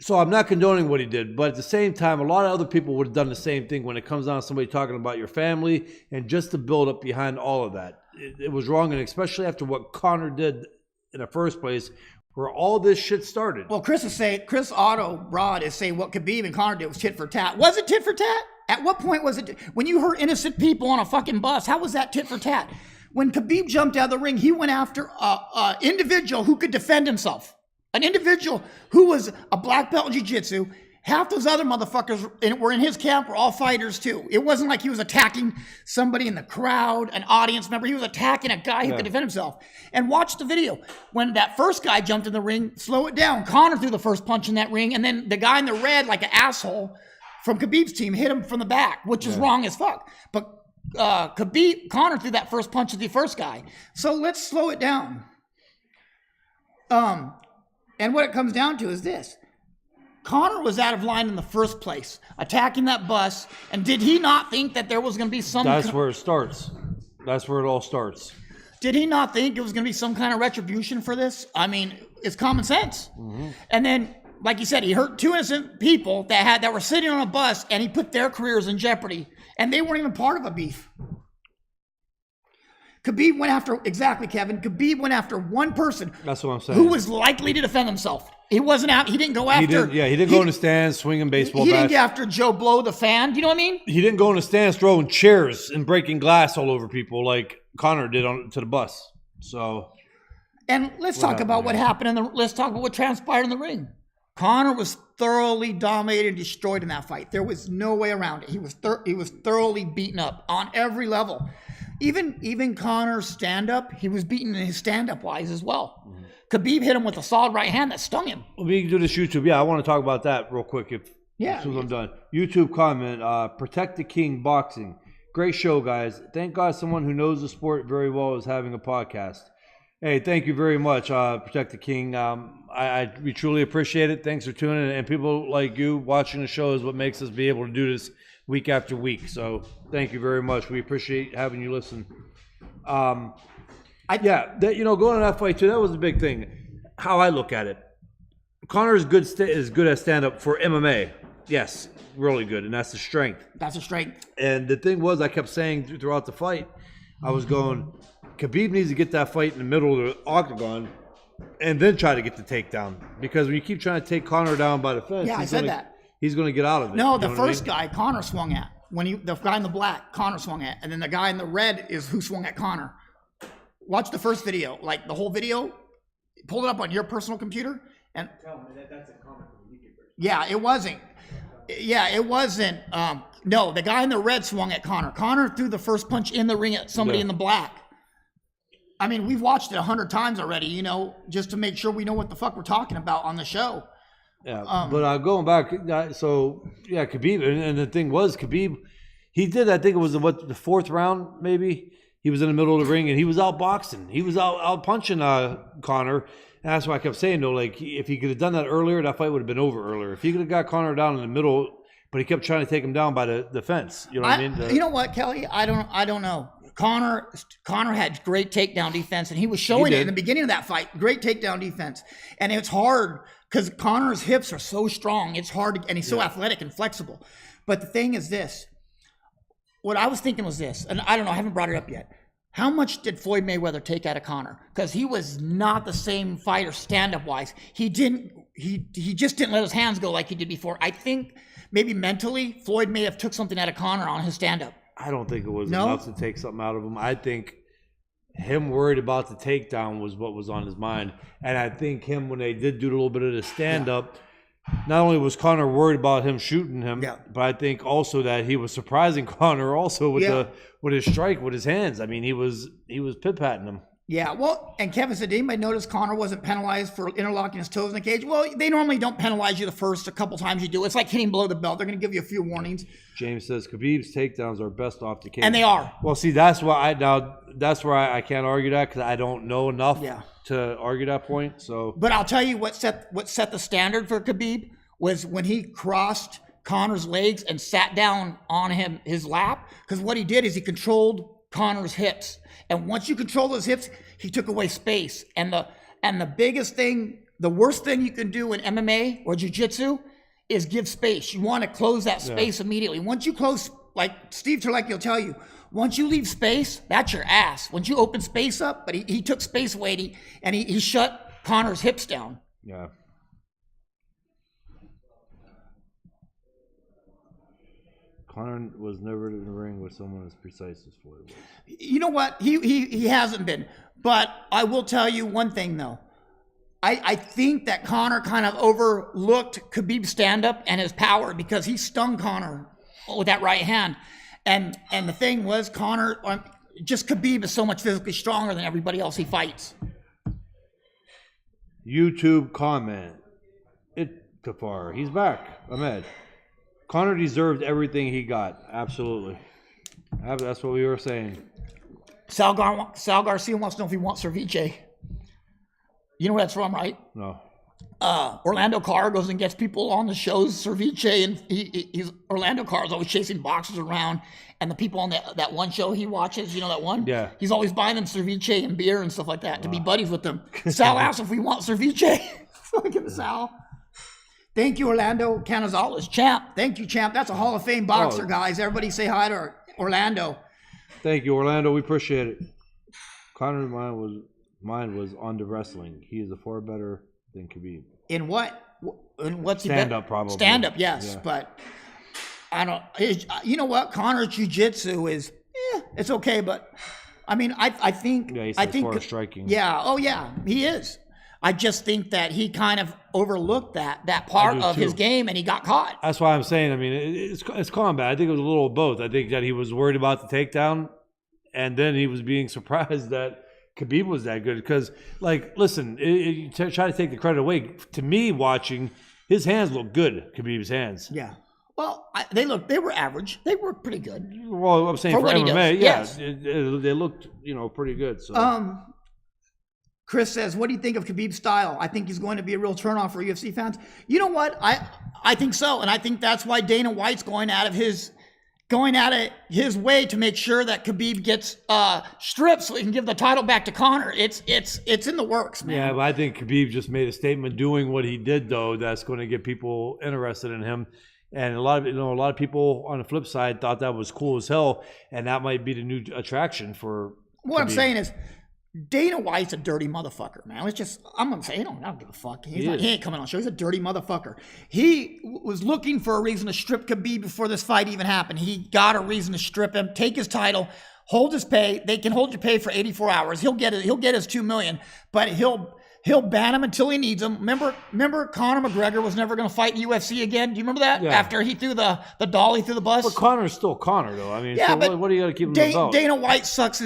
Speaker 1: So I'm not condoning what he did, but at the same time, a lot of other people would have done the same thing when it comes down to somebody talking about your family and just the build up behind all of that. It was wrong, and especially after what Conor did in the first place, where all this shit started.
Speaker 2: Well, Chris Otto Rod is saying what Khabib and Conor did was tit for tat. Was it tit for tat? At what point was it? When you hurt innocent people on a fucking bus, how was that tit for tat? When Khabib jumped out of the ring, he went after an individual who could defend himself. An individual who was a black belt in jiu-jitsu. Half those other motherfuckers were in his camp were all fighters too. It wasn't like he was attacking somebody in the crowd, an audience member. He was attacking a guy who could defend himself. And watch the video. When that first guy jumped in the ring, slow it down. Conor threw the first punch in that ring, and then the guy in the red, like an asshole from Khabib's team, hit him from the back, which is wrong as fuck. But Conor threw that first punch at the first guy. So let's slow it down. And what it comes down to is this. Conor was out of line in the first place, attacking that bus, and did he not think that there was going to be some...
Speaker 1: That's where it starts. That's where it all starts.
Speaker 2: Did he not think it was going to be some kind of retribution for this? I mean, it's common sense. Mm-hmm. And then, like you said, he hurt two innocent people that were sitting on a bus, and he put their careers in jeopardy, and they weren't even part of a beef. Khabib went after, exactly, Kevin. Khabib went after one person.
Speaker 1: That's what I'm saying.
Speaker 2: Who was likely to defend himself. He wasn't out. He didn't go after.
Speaker 1: He didn't go in the stands swinging baseball
Speaker 2: bats.
Speaker 1: He
Speaker 2: didn't get after Joe Blow, the fan. Do you know what I mean?
Speaker 1: He didn't go in the stands throwing chairs and breaking glass all over people like Conor did to the bus. So.
Speaker 2: And let's talk about what happened let's talk about what transpired in the ring. Conor was thoroughly dominated and destroyed in that fight. There was no way around it. He was thoroughly beaten up on every level. Even Conor's stand-up, he was beaten in his stand-up wise as well. Mm-hmm. Khabib hit him with a solid right hand that stung him.
Speaker 1: Well, we can do this YouTube. Yeah, I want to talk about that real quick as soon as I'm done. YouTube comment, Protect the King Boxing. Great show, guys. Thank God someone who knows the sport very well is having a podcast. Hey, thank you very much, Protect the King. We truly appreciate it. Thanks for tuning in. And people like you watching the show is what makes us be able to do this week after week. So thank you very much. We appreciate having you listen. Going on that fight too, that was the big thing. How I look at it. Conor is good at stand-up for MMA. Yes, really good. And that's the strength.
Speaker 2: That's a strength.
Speaker 1: And the thing was, I kept saying throughout the fight, I was going, Khabib needs to get that fight in the middle of the octagon and then try to get the takedown. Because when you keep trying to take Conor down by the fence, he's going to get out of it.
Speaker 2: No, the first guy Conor swung at. The guy in the black, Conor swung at. And then the guy in the red is who swung at Conor. Watch the first video, like the whole video. Pull it up on your personal computer. And tell me that's a comment from the YouTuber. Yeah, it wasn't. Yeah, it wasn't. No, the guy in the red swung at Conor. Conor threw the first punch in the ring at somebody in the black. I mean, we've watched it 100 times already, just to make sure we know what the fuck we're talking about on the show.
Speaker 1: Yeah, but going back, Khabib, and the thing was, Khabib, he did, I think it was the fourth round, maybe. He was in the middle of the ring, and he was out boxing. He was out punching Conor. And that's why I kept saying, though, like, if he could have done that earlier, that fight would have been over earlier. If he could have got Conor down in the middle, but he kept trying to take him down by the fence. You know what I mean?
Speaker 2: You know what, Kelly? I don't know. Conor had great takedown defense, and he was showing it in the beginning of that fight. Great takedown defense. And it's hard because Conor's hips are so strong. It's hard, and he's so athletic and flexible. But the thing is this. What I was thinking was this, and I don't know, I haven't brought it up yet. How much did Floyd Mayweather take out of Conor? Because he was not the same fighter stand-up wise. He just didn't let his hands go like he did before. I think maybe mentally, Floyd may have took something out of Conor on his stand-up.
Speaker 1: I don't think it was enough to take something out of him. I think him worried about the takedown was what was on his mind. And I think when they did do a little bit of the stand-up, not only was Conor worried about him shooting him, but I think also that he was surprising Conor also with his strike with his hands. I mean, he was pit-patting him. Yeah, well, and Kevin said, did anybody notice Conor wasn't penalized for interlocking his toes in the cage? Well, they normally don't penalize you the first a couple times you do. It's like hitting below the belt. They're going to give you a few warnings. James says Khabib's takedowns are best off the cage. And they are. Well, see, that's where I can't argue that because I don't know enough to argue that point. So, but I'll tell you what set the standard for Khabib was when he crossed Conor's legs and sat down on his lap. Because what he did is he controlled Conor's hips. And once you control those hips, he took away space. And the biggest thing
Speaker 2: the worst thing you can do in MMA or jiu-jitsu is give space. You want to close that space immediately. Once you close, like Steve Terlecki will tell you, once you leave space, that's your ass. Once you open space up, but he took space away and he shut Conor's hips down.
Speaker 1: Yeah. Conor was never in the ring with someone as precise as Floyd was.
Speaker 2: You know what? He hasn't been. But I will tell you one thing, though. I think that Conor kind of overlooked Khabib's stand-up and his power because he stung Conor with that right hand. And the thing was, Conor, just Khabib is so much physically stronger than everybody else he fights.
Speaker 1: YouTube comment. Kafar. He's back. Ahmed. Conor deserved everything he got. Absolutely. That's what we were saying.
Speaker 2: Sal Garcia wants to know if he wants Cerviche. You know where that's from, right?
Speaker 1: No.
Speaker 2: Orlando Carr goes and gets people on the shows, Cerviche, and he's Orlando Carr's always chasing boxers around, and the people on that one show he watches, you know that one?
Speaker 1: Yeah.
Speaker 2: He's always buying them Cerviche and beer and stuff like that to be buddies with them. Sal asks if we want Cerviche. Look at Sal. Thank you, Orlando Canizales. Champ. Thank you, Champ. That's a Hall of Fame boxer, guys. Everybody say hi to Orlando.
Speaker 1: Thank you, Orlando. We appreciate it. Conor's mind was on the wrestling. He is far better than Khabib.
Speaker 2: In what? In what's
Speaker 1: stand-up, probably.
Speaker 2: Stand-up, yes. Yeah. But I don't... You know what? Conor's jiu-jitsu is... it's okay, but... I mean, I think...
Speaker 1: Yeah, he's far striking.
Speaker 2: Yeah. Oh, yeah. He is. I just think that he kind of overlooked that part of his game, and he got caught.
Speaker 1: That's why I'm saying, I mean, it's combat. I think it was a little of both. I think that he was worried about the takedown, and then he was being surprised that Khabib was that good. Because, like, listen, try to take the credit away. To me, watching, his hands look good, Khabib's hands.
Speaker 2: Yeah. Well, they were average. They were pretty good.
Speaker 1: Well, I'm saying for MMA,
Speaker 2: yes.
Speaker 1: They looked, pretty good. So.
Speaker 2: Chris says, what do you think of Khabib's style? I think he's going to be a real turnoff for UFC fans. You know what? I think so. And I think that's why Dana White's going out of his way to make sure that Khabib gets stripped so he can give the title back to Conor. It's in the works, man.
Speaker 1: Yeah, but I think Khabib just made a statement doing what he did, though, that's going to get people interested in him. And a lot of people on the flip side thought that was cool as hell, and that might be the new attraction for
Speaker 2: What
Speaker 1: Khabib.
Speaker 2: I'm saying is, Dana White's a dirty motherfucker, man. I'm going to say, I don't give a fuck. He ain't coming on the show. He's a dirty motherfucker. He was looking for a reason to strip Khabib before this fight even happened. He got a reason to strip him, take his title, hold his pay. They can hold your pay for 84 hours. He'll get his $2 million, but he'll ban him until he needs him. Remember Conor McGregor was never going to fight in UFC again? Do you remember that? Yeah. After he threw the dolly through the bus?
Speaker 1: But Conor's still Conor, though. I mean,
Speaker 2: yeah,
Speaker 1: so
Speaker 2: but
Speaker 1: what do you got to keep him about?
Speaker 2: Dana White sucks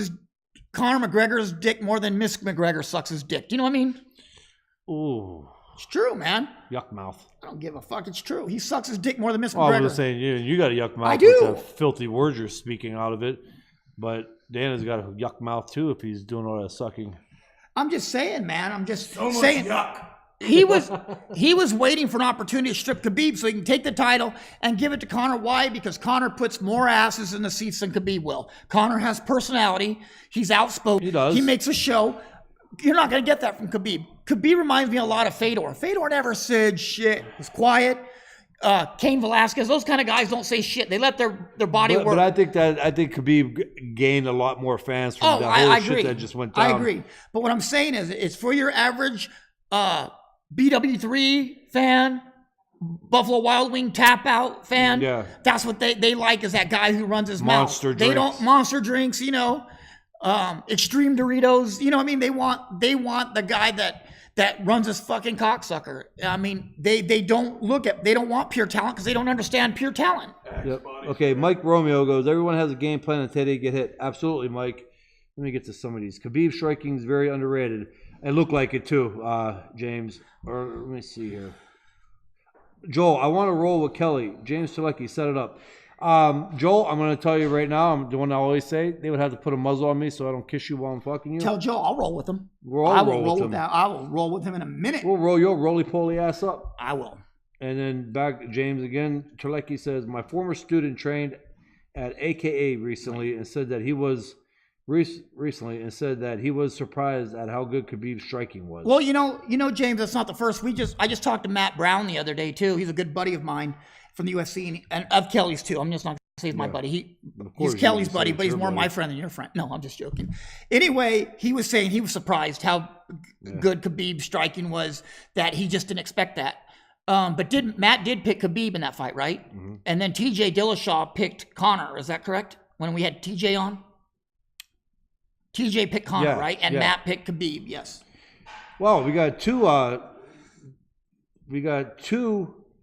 Speaker 2: Conor McGregor's dick more than Miss McGregor sucks his dick. Do you know what I mean?
Speaker 1: Ooh.
Speaker 2: It's true, man.
Speaker 1: Yuck mouth.
Speaker 2: I don't give a fuck. It's true. He sucks his dick more than Miss
Speaker 1: McGregor.
Speaker 2: I
Speaker 1: was just saying, you got a yuck mouth.
Speaker 2: I do.
Speaker 1: With the filthy words you're speaking out of it. But Dana's got a yuck mouth, too, if he's doing all that sucking.
Speaker 2: I'm just saying, man. I'm just
Speaker 3: so
Speaker 2: saying.
Speaker 3: Much yuck.
Speaker 2: He was waiting for an opportunity to strip Khabib so he can take the title and give it to Conor. Why? Because Conor puts more asses in the seats than Khabib will. Conor has personality. He's outspoken.
Speaker 1: He does.
Speaker 2: He makes a show. You're not going to get that from Khabib. Khabib reminds me a lot of Fedor. Fedor never said shit. He's quiet. Cain Velasquez, those kind of guys don't say shit. They let their body work.
Speaker 1: But I think Khabib gained a lot more fans from that whole shit that just went down.
Speaker 2: I agree. But what I'm saying is, it's for your average BW3 fan, Buffalo Wild Wing tap out fan.
Speaker 1: Yeah.
Speaker 2: That's what they like, is that guy who runs his
Speaker 1: monster
Speaker 2: mouth.
Speaker 1: Drinks.
Speaker 2: They don't monster drinks, extreme Doritos. You know what I mean? They want the guy that runs his fucking cocksucker. I mean, they don't want pure talent because they don't understand pure talent.
Speaker 1: Yep. Okay, Mike Romeo goes, everyone has a game plan until they get hit. Absolutely, Mike. Let me get to some of these. Khabib striking is very underrated. It looked like it too, James. Or let me see here. Joel, I want to roll with Kelly. James Selecki, set it up. Joel, I'm going to tell you right now, I'm the one I always say, they would have to put a muzzle on me so I don't kiss you while I'm fucking you.
Speaker 2: Tell Joel, I'll roll with him.
Speaker 1: I will
Speaker 2: roll with him in a minute.
Speaker 1: We'll roll your roly-poly ass up.
Speaker 2: I will.
Speaker 1: And then back, James again. Terlecki says, my former student trained at AKA recently and said that he was recently and said that he was surprised at how good Khabib's striking was.
Speaker 2: Well, James, that's not the first. I just talked to Matt Brown the other day too. He's a good buddy of mine from the UFC and of Kelly's too. I'm just not gonna say he's my buddy. He's Kelly's buddy, but he's more my friend than your friend. No, I'm just joking. Anyway, he was saying he was surprised how good Khabib's striking was, that he just didn't expect that. But Matt did pick Khabib in that fight, right? Mm-hmm. And then TJ Dillashaw picked Conor. Is that correct? When we had TJ on? TJ picked Conor, right? And Matt picked Khabib, yes.
Speaker 1: Well, we got two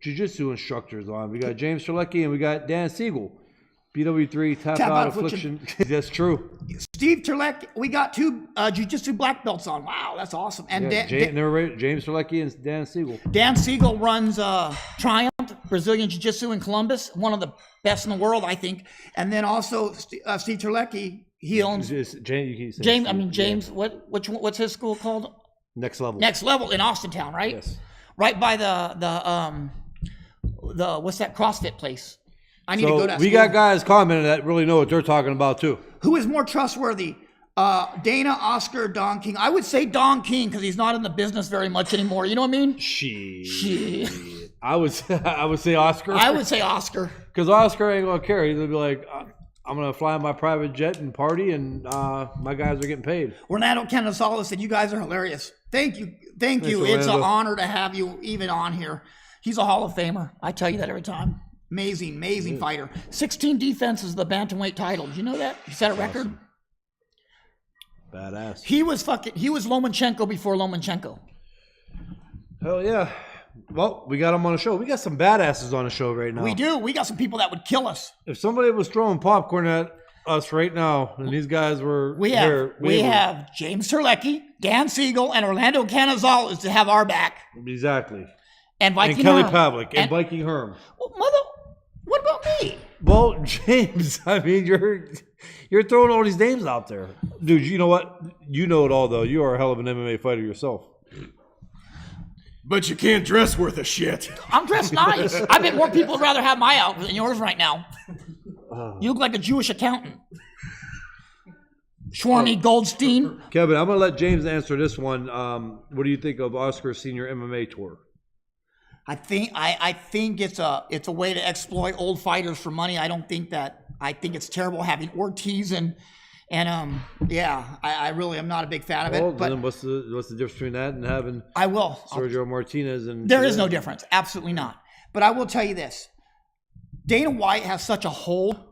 Speaker 1: jiu-jitsu instructors on. We got James Strzelecki and we got Dan Siegel. BW3 Tap Out Affliction. That's true.
Speaker 2: Steve Terlek, we got two jiu-jitsu black belts on. Wow, that's awesome. And
Speaker 1: James Strzelecki and Dan Siegel.
Speaker 2: Dan Siegel runs Triumph, Brazilian Jiu-Jitsu in Columbus, one of the best in the world, I think. And then also Steve Terlecki, he owns James. What's his school called?
Speaker 1: Next Level.
Speaker 2: Next Level in Austintown, right?
Speaker 1: Yes.
Speaker 2: Right by the what's that CrossFit place? I need to go to that
Speaker 1: we
Speaker 2: school.
Speaker 1: got guys commenting that really know what they're talking about too.
Speaker 2: Who is more trustworthy? Dana, Oscar, Don King? I would say Don King because he's not in the business very much anymore. You know what I mean?
Speaker 1: Shit. I would say Oscar.
Speaker 2: I would say Oscar.
Speaker 1: Because Oscar ain't gonna care. He's gonna be like, I'm gonna fly in my private jet and party, and my guys are getting paid.
Speaker 2: Renato Canizales said, "You guys are hilarious. Thank you. It's an honor to have you even on here. He's a Hall of Famer. I tell you that every time. Amazing fighter. 16 defenses, the bantamweight title. Did you know that? He set a record.
Speaker 1: Badass.
Speaker 2: He was Lomachenko before Lomachenko.
Speaker 1: Hell yeah. Well, we got him on the show. We got some badasses on the show right now.
Speaker 2: We do. We got some people that would kill us.
Speaker 1: If somebody was throwing popcorn at us right now, and these guys were
Speaker 2: we have James Terlecki, Dan Siegel, and Orlando Canizales to have our back.
Speaker 1: Exactly.
Speaker 2: And Viking
Speaker 1: Kelly
Speaker 2: Herm.
Speaker 1: Pavlik and Viking Herm.
Speaker 2: Well, what about me?
Speaker 1: Well, James, I mean, you're throwing all these names out there. Dude, you know what? You know it all, though. You are a hell of an MMA fighter yourself.
Speaker 3: But you can't dress worth a shit.
Speaker 2: I'm dressed nice. I bet more people would rather have my outfit than yours right now. You look like a Jewish accountant. Schwarmy Goldstein.
Speaker 1: Kevin, I'm going to let James answer this one. What do you think of Oscar's senior MMA tour?
Speaker 2: I think it's a way to exploit old fighters for money. I think it's terrible having Ortiz and I really am not a big fan of it. But
Speaker 1: then what's the difference between that and having Sergio Martinez and
Speaker 2: there is no difference, absolutely not. But I will tell you this: Dana White has such a hold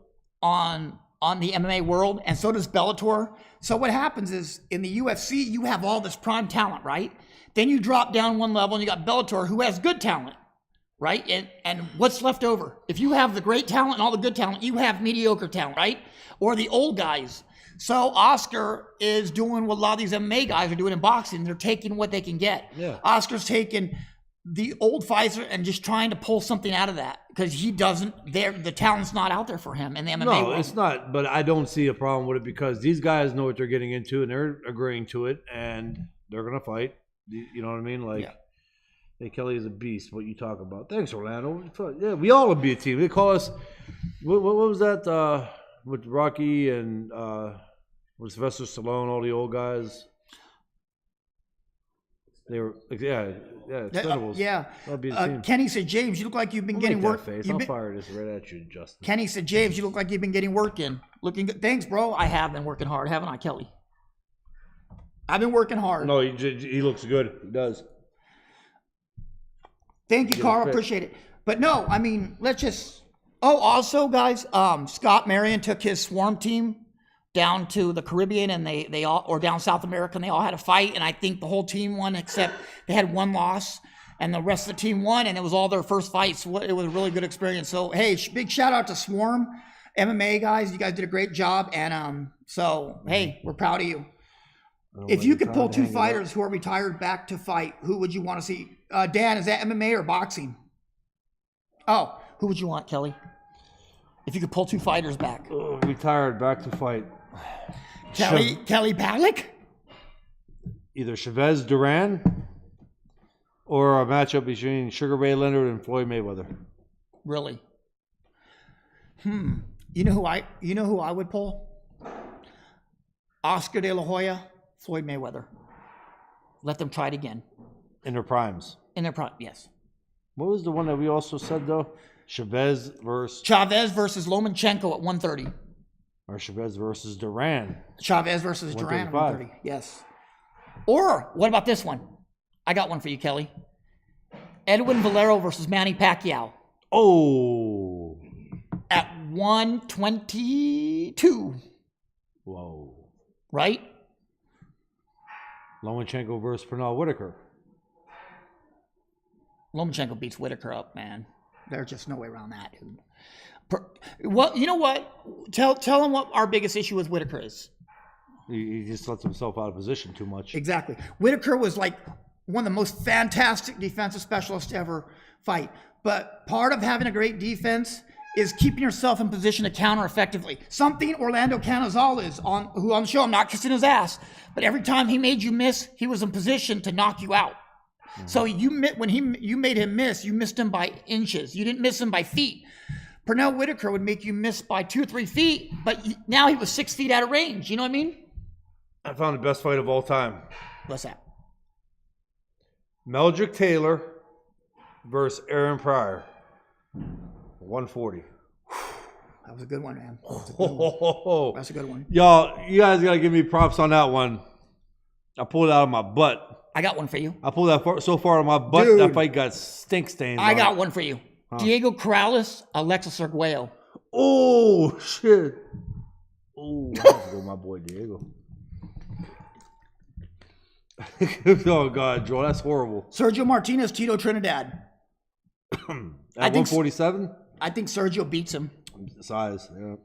Speaker 2: on the MMA world, and so does Bellator. So what happens is in the UFC you have all this prime talent, right? Then you drop down one level and you got Bellator, who has good talent, right? And what's left over? If you have the great talent and all the good talent, you have mediocre talent, right? Or the old guys. So Oscar is doing what a lot of these MMA guys are doing in boxing. They're taking what they can get.
Speaker 1: Yeah.
Speaker 2: Oscar's taking the old fighter and just trying to pull something out of that because he doesn't. The talent's not out there for him in the MMA world.
Speaker 1: No, it's not. But I don't see a problem with it because these guys know what they're getting into and they're agreeing to it and they're gonna fight. You know what I mean? Like, hey, Kelly is a beast. What you talk about? Thanks, Orlando. Yeah, we all would be a team. They call us. What was that with Rocky and with Sylvester Stallone? All the old guys. They were Expendables. That'd be the team.
Speaker 2: Kenny said, "James, you look like you've been getting work."
Speaker 1: I'll fire this right at you, Justin.
Speaker 2: Kenny said, "James, you look like you've been getting work in. Looking good. Thanks, bro. I have been working hard, haven't I, Kelly? I've been working hard."
Speaker 1: No, he looks good. He does.
Speaker 2: Thank you, Carl. Appreciate it. But no, I mean, let's just. Oh, also, guys, Scott Marion took his Swarm team down to the Caribbean, and they all, or down South America, and they all had a fight. And I think the whole team won, except they had one loss, and the rest of the team won, and it was all their first fights. It was a really good experience. So, hey, big shout out to Swarm MMA guys. You guys did a great job, and hey, we're proud of you. If you could pull two fighters who are retired back to fight, who would you want to see? Dan, is that MMA or boxing? Oh, who would you want, Kelly? If you could pull two fighters back.
Speaker 1: Retired back to fight.
Speaker 2: Kelly Pavlik?
Speaker 1: Either Chavez Duran or a matchup between Sugar Ray Leonard and Floyd Mayweather.
Speaker 2: Really? You know who I would pull? Oscar De La Hoya, Floyd Mayweather. Let them try it again.
Speaker 1: In their primes.
Speaker 2: In their prime, yes.
Speaker 1: What was the one that we also said though? Chavez versus
Speaker 2: Lomachenko at 130.
Speaker 1: Or Chavez versus Duran.
Speaker 2: Chavez versus Duran at
Speaker 1: 135.
Speaker 2: 130. Yes. Or what about this one? I got one for you, Kelly. Edwin Valero versus Manny Pacquiao
Speaker 1: Oh.
Speaker 2: at 122.
Speaker 1: Whoa.
Speaker 2: Right?
Speaker 1: Lomachenko versus Pernell Whitaker.
Speaker 2: Lomachenko beats Whitaker up, man. There's just no way around that, dude. Well, you know what? Tell them what our biggest issue with Whitaker is.
Speaker 1: He just lets himself out of position too much.
Speaker 2: Exactly. Whitaker was like one of the most fantastic defensive specialists to ever fight. But part of having a great defense is keeping yourself in position to counter effectively. Something Orlando Canizales, who on the show, I'm not kissing his ass, but every time he made you miss, he was in position to knock you out. Mm-hmm. So when you made him miss, you missed him by inches. You didn't miss him by feet. Pernell Whitaker would make you miss by 2 or 3 feet, but now he was 6 feet out of range. You know what I mean?
Speaker 1: I found the best fight of all time.
Speaker 2: What's that?
Speaker 1: Meldrick Taylor versus Aaron Pryor. 140.
Speaker 2: That was a good one, man. That's a good one.
Speaker 1: Y'all, you guys got to give me props on that one. I pulled it out of my butt.
Speaker 2: I got one for you.
Speaker 1: I pulled that so far out of my butt,
Speaker 2: Dude,
Speaker 1: that fight got stink stains.
Speaker 2: I got one for you. Huh. Diego Corrales, Alexis Arguello.
Speaker 1: Oh, shit. Oh, go my boy Diego. Oh, God, Joel, that's horrible.
Speaker 2: Sergio Martinez, Tito Trinidad.
Speaker 1: At 147?
Speaker 2: I think Sergio beats him.
Speaker 1: Size, yeah.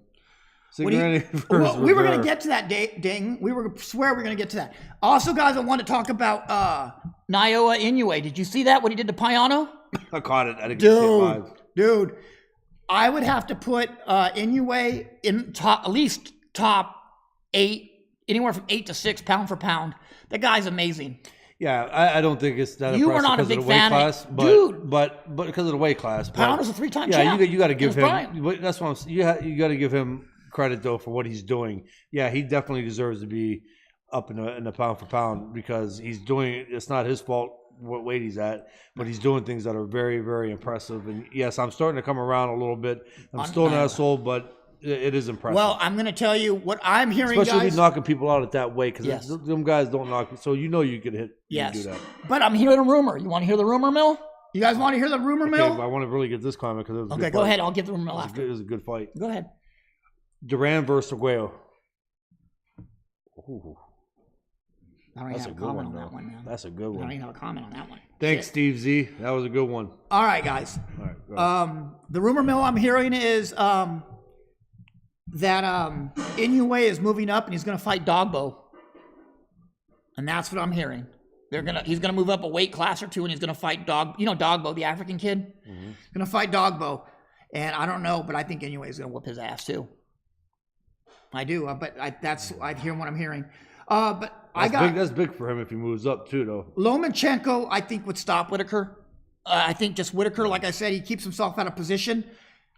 Speaker 2: We were going to get to that, Ding. We were going to get to that. Also, guys, I want to talk about Naoya Inoue. Did you see that, what he did to Payano?
Speaker 1: I caught it. I didn't see it live.
Speaker 2: Dude, I would have to put Inoue in at least top 8, anywhere from 8 to 6 pound for pound. The guy's amazing.
Speaker 1: Yeah, I don't think it's that
Speaker 2: you were not a big fan
Speaker 1: class,
Speaker 2: dude.
Speaker 1: But because of the weight class.
Speaker 2: Pound is a 3-time champ.
Speaker 1: Yeah, you got to give him. That's what I'm. You got to give him credit though for what he's doing. Yeah, he definitely deserves to be up in the pound for pound because he's doing. It's not his fault what weight he's at, but he's doing things that are very, very impressive. And yes, I'm starting to come around a little bit. I'm still an asshole, but it is impressive.
Speaker 2: Well, I'm going to tell you what I'm hearing,
Speaker 1: especially
Speaker 2: guys.
Speaker 1: knocking people out at that weight because them guys don't knock. So you could hit.
Speaker 2: Yes,
Speaker 1: do that.
Speaker 2: But I'm hearing a rumor. You want to hear the rumor mill? You guys want to hear the rumor mill?
Speaker 1: I want to really get this comment because it was a good
Speaker 2: go
Speaker 1: fight.
Speaker 2: ahead. I'll give the rumor mill after.
Speaker 1: It was a good fight.
Speaker 2: Go ahead.
Speaker 1: Duran versus Arguello. Ooh.
Speaker 2: I don't even have a comment on that one, man.
Speaker 1: That's a good one.
Speaker 2: I don't even have a comment on that one.
Speaker 1: Thanks, Steve Z. That was a good one.
Speaker 2: All right, guys.
Speaker 1: All right, go ahead.
Speaker 2: The rumor mill I'm hearing is that Inoue is moving up and he's going to fight Dogbo. And that's what I'm hearing. He's gonna move up a weight class or two and he's going to fight Dogbo, the African kid. Mm-hmm. He's going to fight Dogbo. And I don't know, but I think Inoue is going to whoop his ass too. I do, but I hear what I'm hearing. But
Speaker 1: that's big for him if he moves up too, though.
Speaker 2: Lomachenko, I think, would stop Whitaker. I think just Whitaker, like I said, he keeps himself out of position.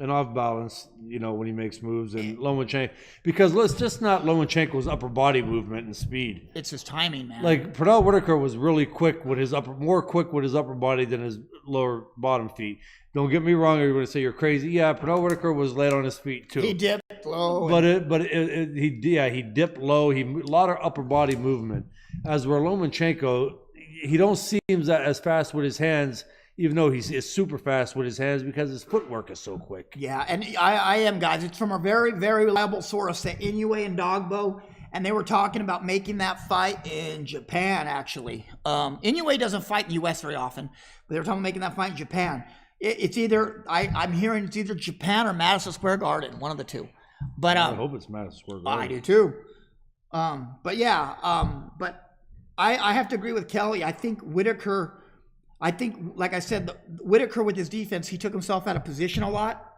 Speaker 1: And off balance, when he makes moves. And Lomachenko, because let's just not Lomachenko's upper body movement and speed.
Speaker 2: It's his timing, man.
Speaker 1: Like Pernell Whitaker was really quick with more quick with his upper body than his lower bottom feet. Don't get me wrong. You're going to say you're crazy. Yeah, Pernell Whitaker was late on his feet too.
Speaker 2: He dipped low.
Speaker 1: He dipped low. A lot of upper body movement. As where Lomachenko, he don't seem as fast with his hands, even though he's super fast with his hands because his footwork is so quick.
Speaker 2: Yeah, and I am, guys. It's from a very, very reliable source, that Inoue and Dogbo, and they were talking about making that fight in Japan, actually. Inoue doesn't fight in the U.S. very often, but they were talking about making that fight in Japan. It's either, I'm hearing it's either Japan or Madison Square Garden, one of the two. But
Speaker 1: I hope it's Madison Square Garden.
Speaker 2: I do too. But I have to agree with Kelly. I think Whitaker, like I said, Whitaker with his defense, he took himself out of position a lot.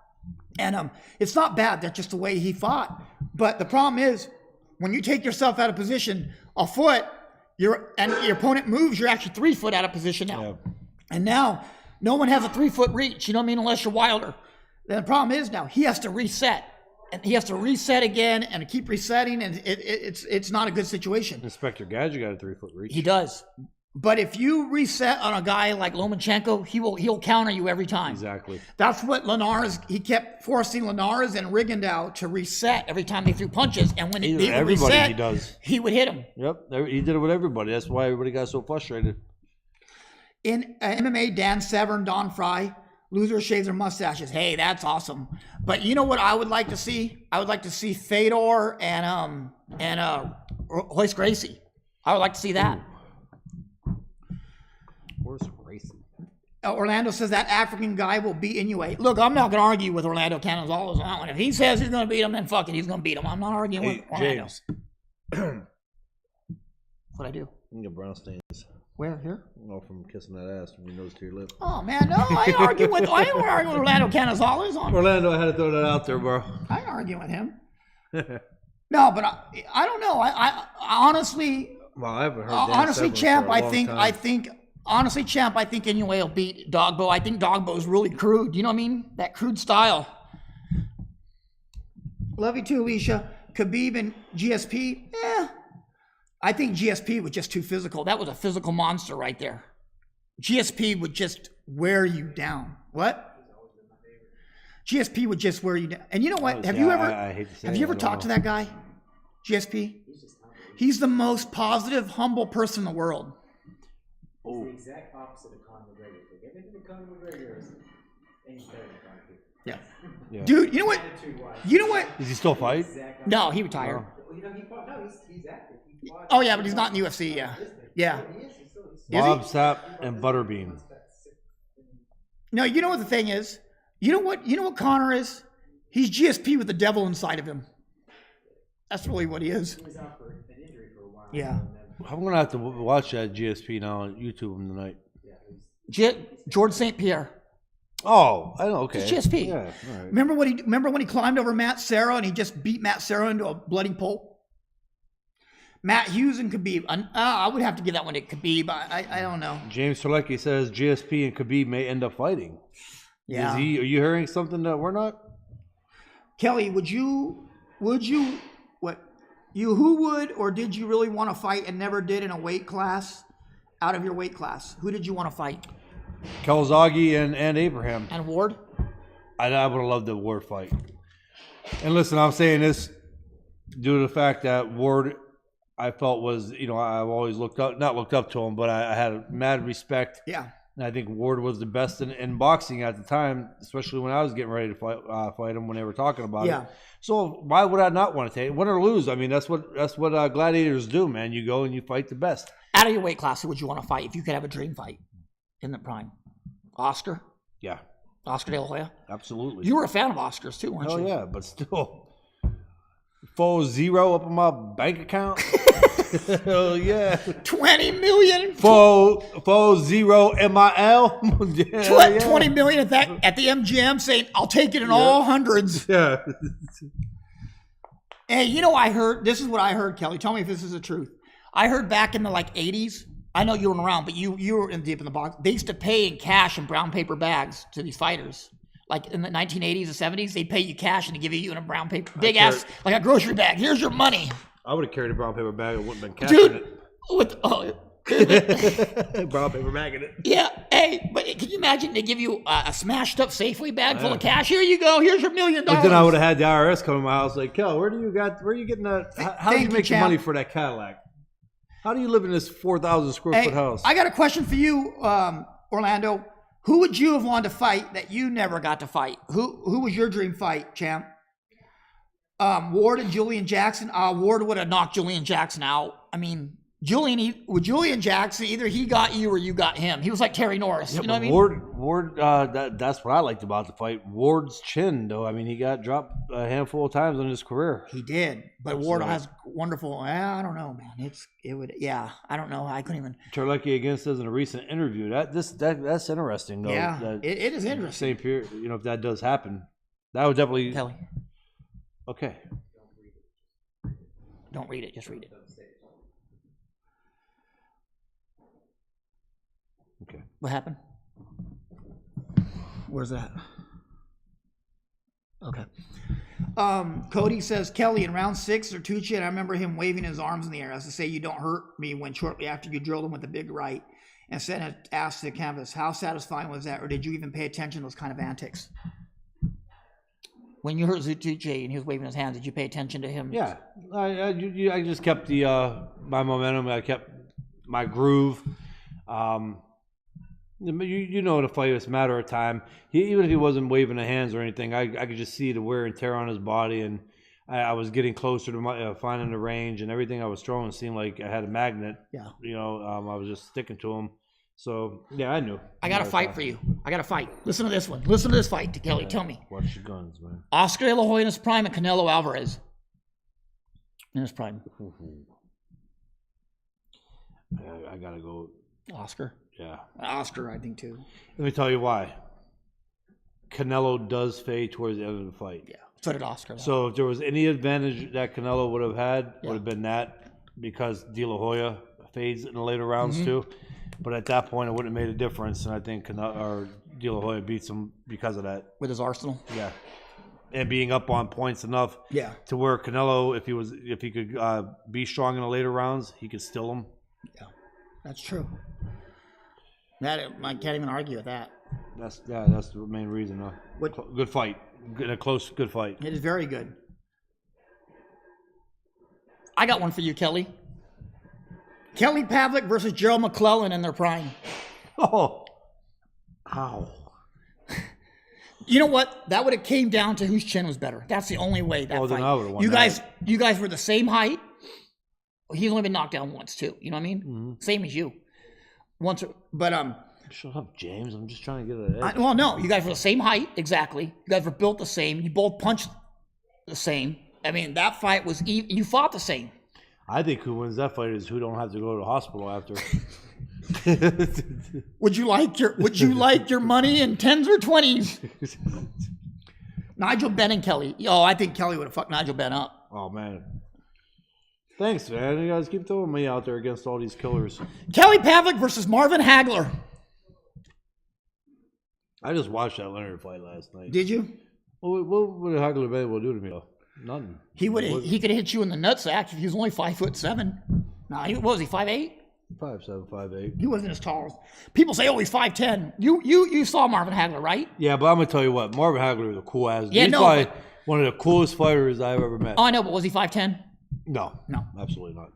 Speaker 2: And it's not bad. That's just the way he fought. But the problem is, when you take yourself out of position a foot, and your opponent moves, you're actually 3 foot out of position now. Yeah. And now, no one has a 3 foot reach, you know what I mean, unless you're Wilder. Then the problem is now, he has to reset. and he has to reset again and keep resetting, and it's not a good situation.
Speaker 1: Inspector Gadget got a 3-foot reach.
Speaker 2: He does. But if you reset on a guy like Lomachenko, he'll counter you every time.
Speaker 1: Exactly.
Speaker 2: That's what Linares, he kept forcing Linares and Rigondeaux to reset every time they threw punches. And when they would reset,
Speaker 1: he does.
Speaker 2: He would hit him.
Speaker 1: Yep, he did it with everybody. That's why everybody got so frustrated.
Speaker 2: In MMA, Dan Severn, Don Fry, loser shaves their mustaches. Hey, that's awesome. But you know what I would like to see? I would like to see Fedor and Royce Gracie. I would like to see that.
Speaker 1: Where's Gracie?
Speaker 2: Orlando says that African guy will beat Inoue. Look, I'm not going to argue with Orlando Canizales on that one. If he says he's going to beat him, then fuck it, he's going to beat him. I'm not arguing with Orlando.
Speaker 1: James.
Speaker 2: What'd I do?
Speaker 1: You get brown stains.
Speaker 2: Where? Here?
Speaker 1: Oh, from kissing that ass from your nose to your lip.
Speaker 2: Oh, man, no, I ain't arguing with Orlando Canizales.
Speaker 1: Orlando, I had to throw that out there, bro.
Speaker 2: I ain't arguing with him. No, but I don't know. I honestly...
Speaker 1: Well, I haven't heard
Speaker 2: honestly, Champ, I think Inoue will beat Dogbo. I think Dogbo's really crude. You know what I mean? That crude style. Love you too, Alicia. Khabib and GSP? I think GSP was just too physical. That was a physical monster right there. GSP would just wear you down. What? GSP would just wear you down. And you know what? Have you ever talked to that guy? GSP? He's the most positive, humble person in the world.
Speaker 4: It's the exact opposite of Conor McGregor. Everything that Conor McGregor is ain't better than Conor McGregor.
Speaker 2: Yeah. Dude, you know what? You know what?
Speaker 1: Does he still fight?
Speaker 2: No, he retired.
Speaker 4: You know, he fought. No, he's active. He fought.
Speaker 2: Oh yeah, but he's not in the UFC. Yeah.
Speaker 1: Bob Sapp and Butterbean.
Speaker 2: No, you know what the thing is? You know what Conor is? He's GSP with the devil inside of him. That's really what he is.
Speaker 4: He was out for an injury for a while.
Speaker 2: Yeah.
Speaker 1: I'm gonna have to watch that GSP now on YouTube tonight.
Speaker 2: George St. Pierre.
Speaker 1: Oh, I know. Okay.
Speaker 2: It's GSP.
Speaker 1: Yeah. All right.
Speaker 2: Remember when he climbed over Matt Serra and he just beat Matt Serra into a bloody pulp? Matt Hughes and Khabib. I would have to give that one to Khabib. I don't know.
Speaker 1: James Solecki says GSP and Khabib may end up fighting.
Speaker 2: Yeah.
Speaker 1: Are you hearing something that we're not?
Speaker 2: Kelly, who would or did you really want to fight and never did in a weight class, out of your weight class? Who did you want to fight?
Speaker 1: Calzaghe and Abraham.
Speaker 2: And Ward?
Speaker 1: I would have loved the Ward fight. And listen, I'm saying this due to the fact that Ward, I felt was, I've always not looked up to him, but I had mad respect.
Speaker 2: Yeah.
Speaker 1: And I think Ward was the best in boxing at the time, especially when I was getting ready to fight him when they were talking about it. So why would I not want to take it? Win or lose? I mean, that's what gladiators do, man. You go and you fight the best.
Speaker 2: Out of your weight class, who would you want to fight if you could have a dream fight in the prime? Oscar?
Speaker 1: Yeah.
Speaker 2: Oscar De La Hoya?
Speaker 1: Absolutely.
Speaker 2: You were a fan of Oscar's too, weren't you?
Speaker 1: Oh, yeah, but still. Full zero up in my bank account. Hell yeah.
Speaker 2: 20 million.
Speaker 1: Full zero MIL. Yeah,
Speaker 2: 20 million at the MGM saying, I'll take it in all hundreds.
Speaker 1: Yeah.
Speaker 2: Hey, this is what I heard, Kelly. Tell me if this is the truth. I heard back in the 80s, I know you weren't around, but you were deep in the box. They used to pay in cash in brown paper bags to these fighters. Like in the 1980s and 70s, they'd pay you cash and they'd give you in a brown paper, big ass, like a grocery bag. Here's your money.
Speaker 1: I would have carried a brown paper bag. It wouldn't have been cash
Speaker 2: Dude,
Speaker 1: in it. Brown paper bag in it.
Speaker 2: Yeah. Hey, but can you imagine they give you a smashed up Safeway bag full of cash? Here you go. Here's your $1 million.
Speaker 1: But then I would have had the IRS come to my house like, Kel, where are you getting that? How do you make the money for that Cadillac? How do you live in this 4,000 square foot house?
Speaker 2: I got a question for you, Orlando. Who would you have wanted to fight that you never got to fight? Who was your dream fight, champ? Ward and Julian Jackson. Ward would have knocked Julian Jackson out. I mean, Julian Jackson, either he got you or you got him. He was like Terry Norris.
Speaker 1: Yeah,
Speaker 2: you know what I mean?
Speaker 1: Ward. That's what I liked about the fight. Ward's chin, though. I mean, he got dropped a handful of times in his career.
Speaker 2: He did, but Ward has wonderful. I don't know, man. I don't know. I couldn't even.
Speaker 1: Terlecki against us in a recent interview. That's interesting, though.
Speaker 2: Yeah, it is interesting.
Speaker 1: Same period. If that does happen, that would definitely.
Speaker 2: Kelly.
Speaker 1: Okay.
Speaker 2: Don't read it. Just read it.
Speaker 1: Okay.
Speaker 2: What happened? Where's that? Okay. Cody says, Kelly, in round 6, Tucci, and I remember him waving his arms in the air as to say, you don't hurt me, when shortly after you drilled him with a big right and sent it asked to the canvas. How satisfying was that? Or did you even pay attention to those kind of antics? When you heard Tucci and he was waving his hands, did you pay attention to him?
Speaker 1: Yeah. I just kept my momentum. I kept my groove. You know, in a fight, it's a matter of time. Even if he wasn't waving the hands or anything, I could just see the wear and tear on his body, and I was getting closer to finding the range, and everything I was throwing seemed like I had a magnet.
Speaker 2: Yeah.
Speaker 1: You know, I was just sticking to him. So, yeah, I knew.
Speaker 2: I got a fight for you. I got a fight. Listen to this one. Listen to this fight, Kelly. Tell me.
Speaker 1: Watch your guns, man.
Speaker 2: Oscar De La Hoya in his prime and Canelo Alvarez in his prime.
Speaker 1: I got to go.
Speaker 2: Oscar?
Speaker 1: Yeah.
Speaker 2: Oscar, I think, too.
Speaker 1: Let me tell you why. Canelo does fade towards the end of the fight.
Speaker 2: Yeah. So did Oscar. Though.
Speaker 1: So if there was any advantage that Canelo would have had, would have been that, because De La Hoya fades in the later rounds too. But at that point, it wouldn't have made a difference, and I think De La Hoya beats him because of that.
Speaker 2: With his arsenal.
Speaker 1: Yeah, and being up on points enough.
Speaker 2: Yeah. To
Speaker 1: where Canelo, if he could be strong in the later rounds, he could still him.
Speaker 2: Yeah, that's true. I can't even argue with that.
Speaker 1: That's the main reason. Good fight, good fight.
Speaker 2: It is very good. I got one for you, Kelly. Kelly Pavlik versus Gerald McClellan in their prime.
Speaker 1: Oh, ow.
Speaker 2: You know what? That would have came down to whose chin was better. That's the only way that fight.
Speaker 1: Then I would have won
Speaker 2: you guys were the same height. He's only been knocked down once too. You know what I mean? Mm-hmm. Same as you. Once, but
Speaker 1: Shut up, James. I'm just trying to get it.
Speaker 2: Well, no, you guys were the same height, exactly. You guys were built the same. You both punched the same. I mean, that fight was even. You fought the same.
Speaker 1: I think who wins that fight is who don't have to go to the hospital after.
Speaker 2: Would you like your money in 10s or 20s? Nigel Benn and Kelly. Oh, I think Kelly would have fucked Nigel Benn up.
Speaker 1: Oh man. Thanks, man. You guys keep throwing me out there against all these killers.
Speaker 2: Kelly Pavlik versus Marvin Hagler.
Speaker 1: I just watched that Leonard fight last night.
Speaker 2: Did you?
Speaker 1: What would Hagler be able to do to me though? Nothing.
Speaker 2: He could have hit you in the nutsack if he was only 5'7". Nah, what was he, 5'8"?
Speaker 1: 5'7", 5'8".
Speaker 2: He wasn't as tall. People say, oh, he's 5'10". You saw Marvin Hagler, right?
Speaker 1: Yeah, but I'm gonna tell you what, Marvin Hagler is a cool ass. Yeah, he's probably one of the coolest fighters I've ever met.
Speaker 2: Oh, I know, but was he 5'10"?
Speaker 1: No, absolutely not.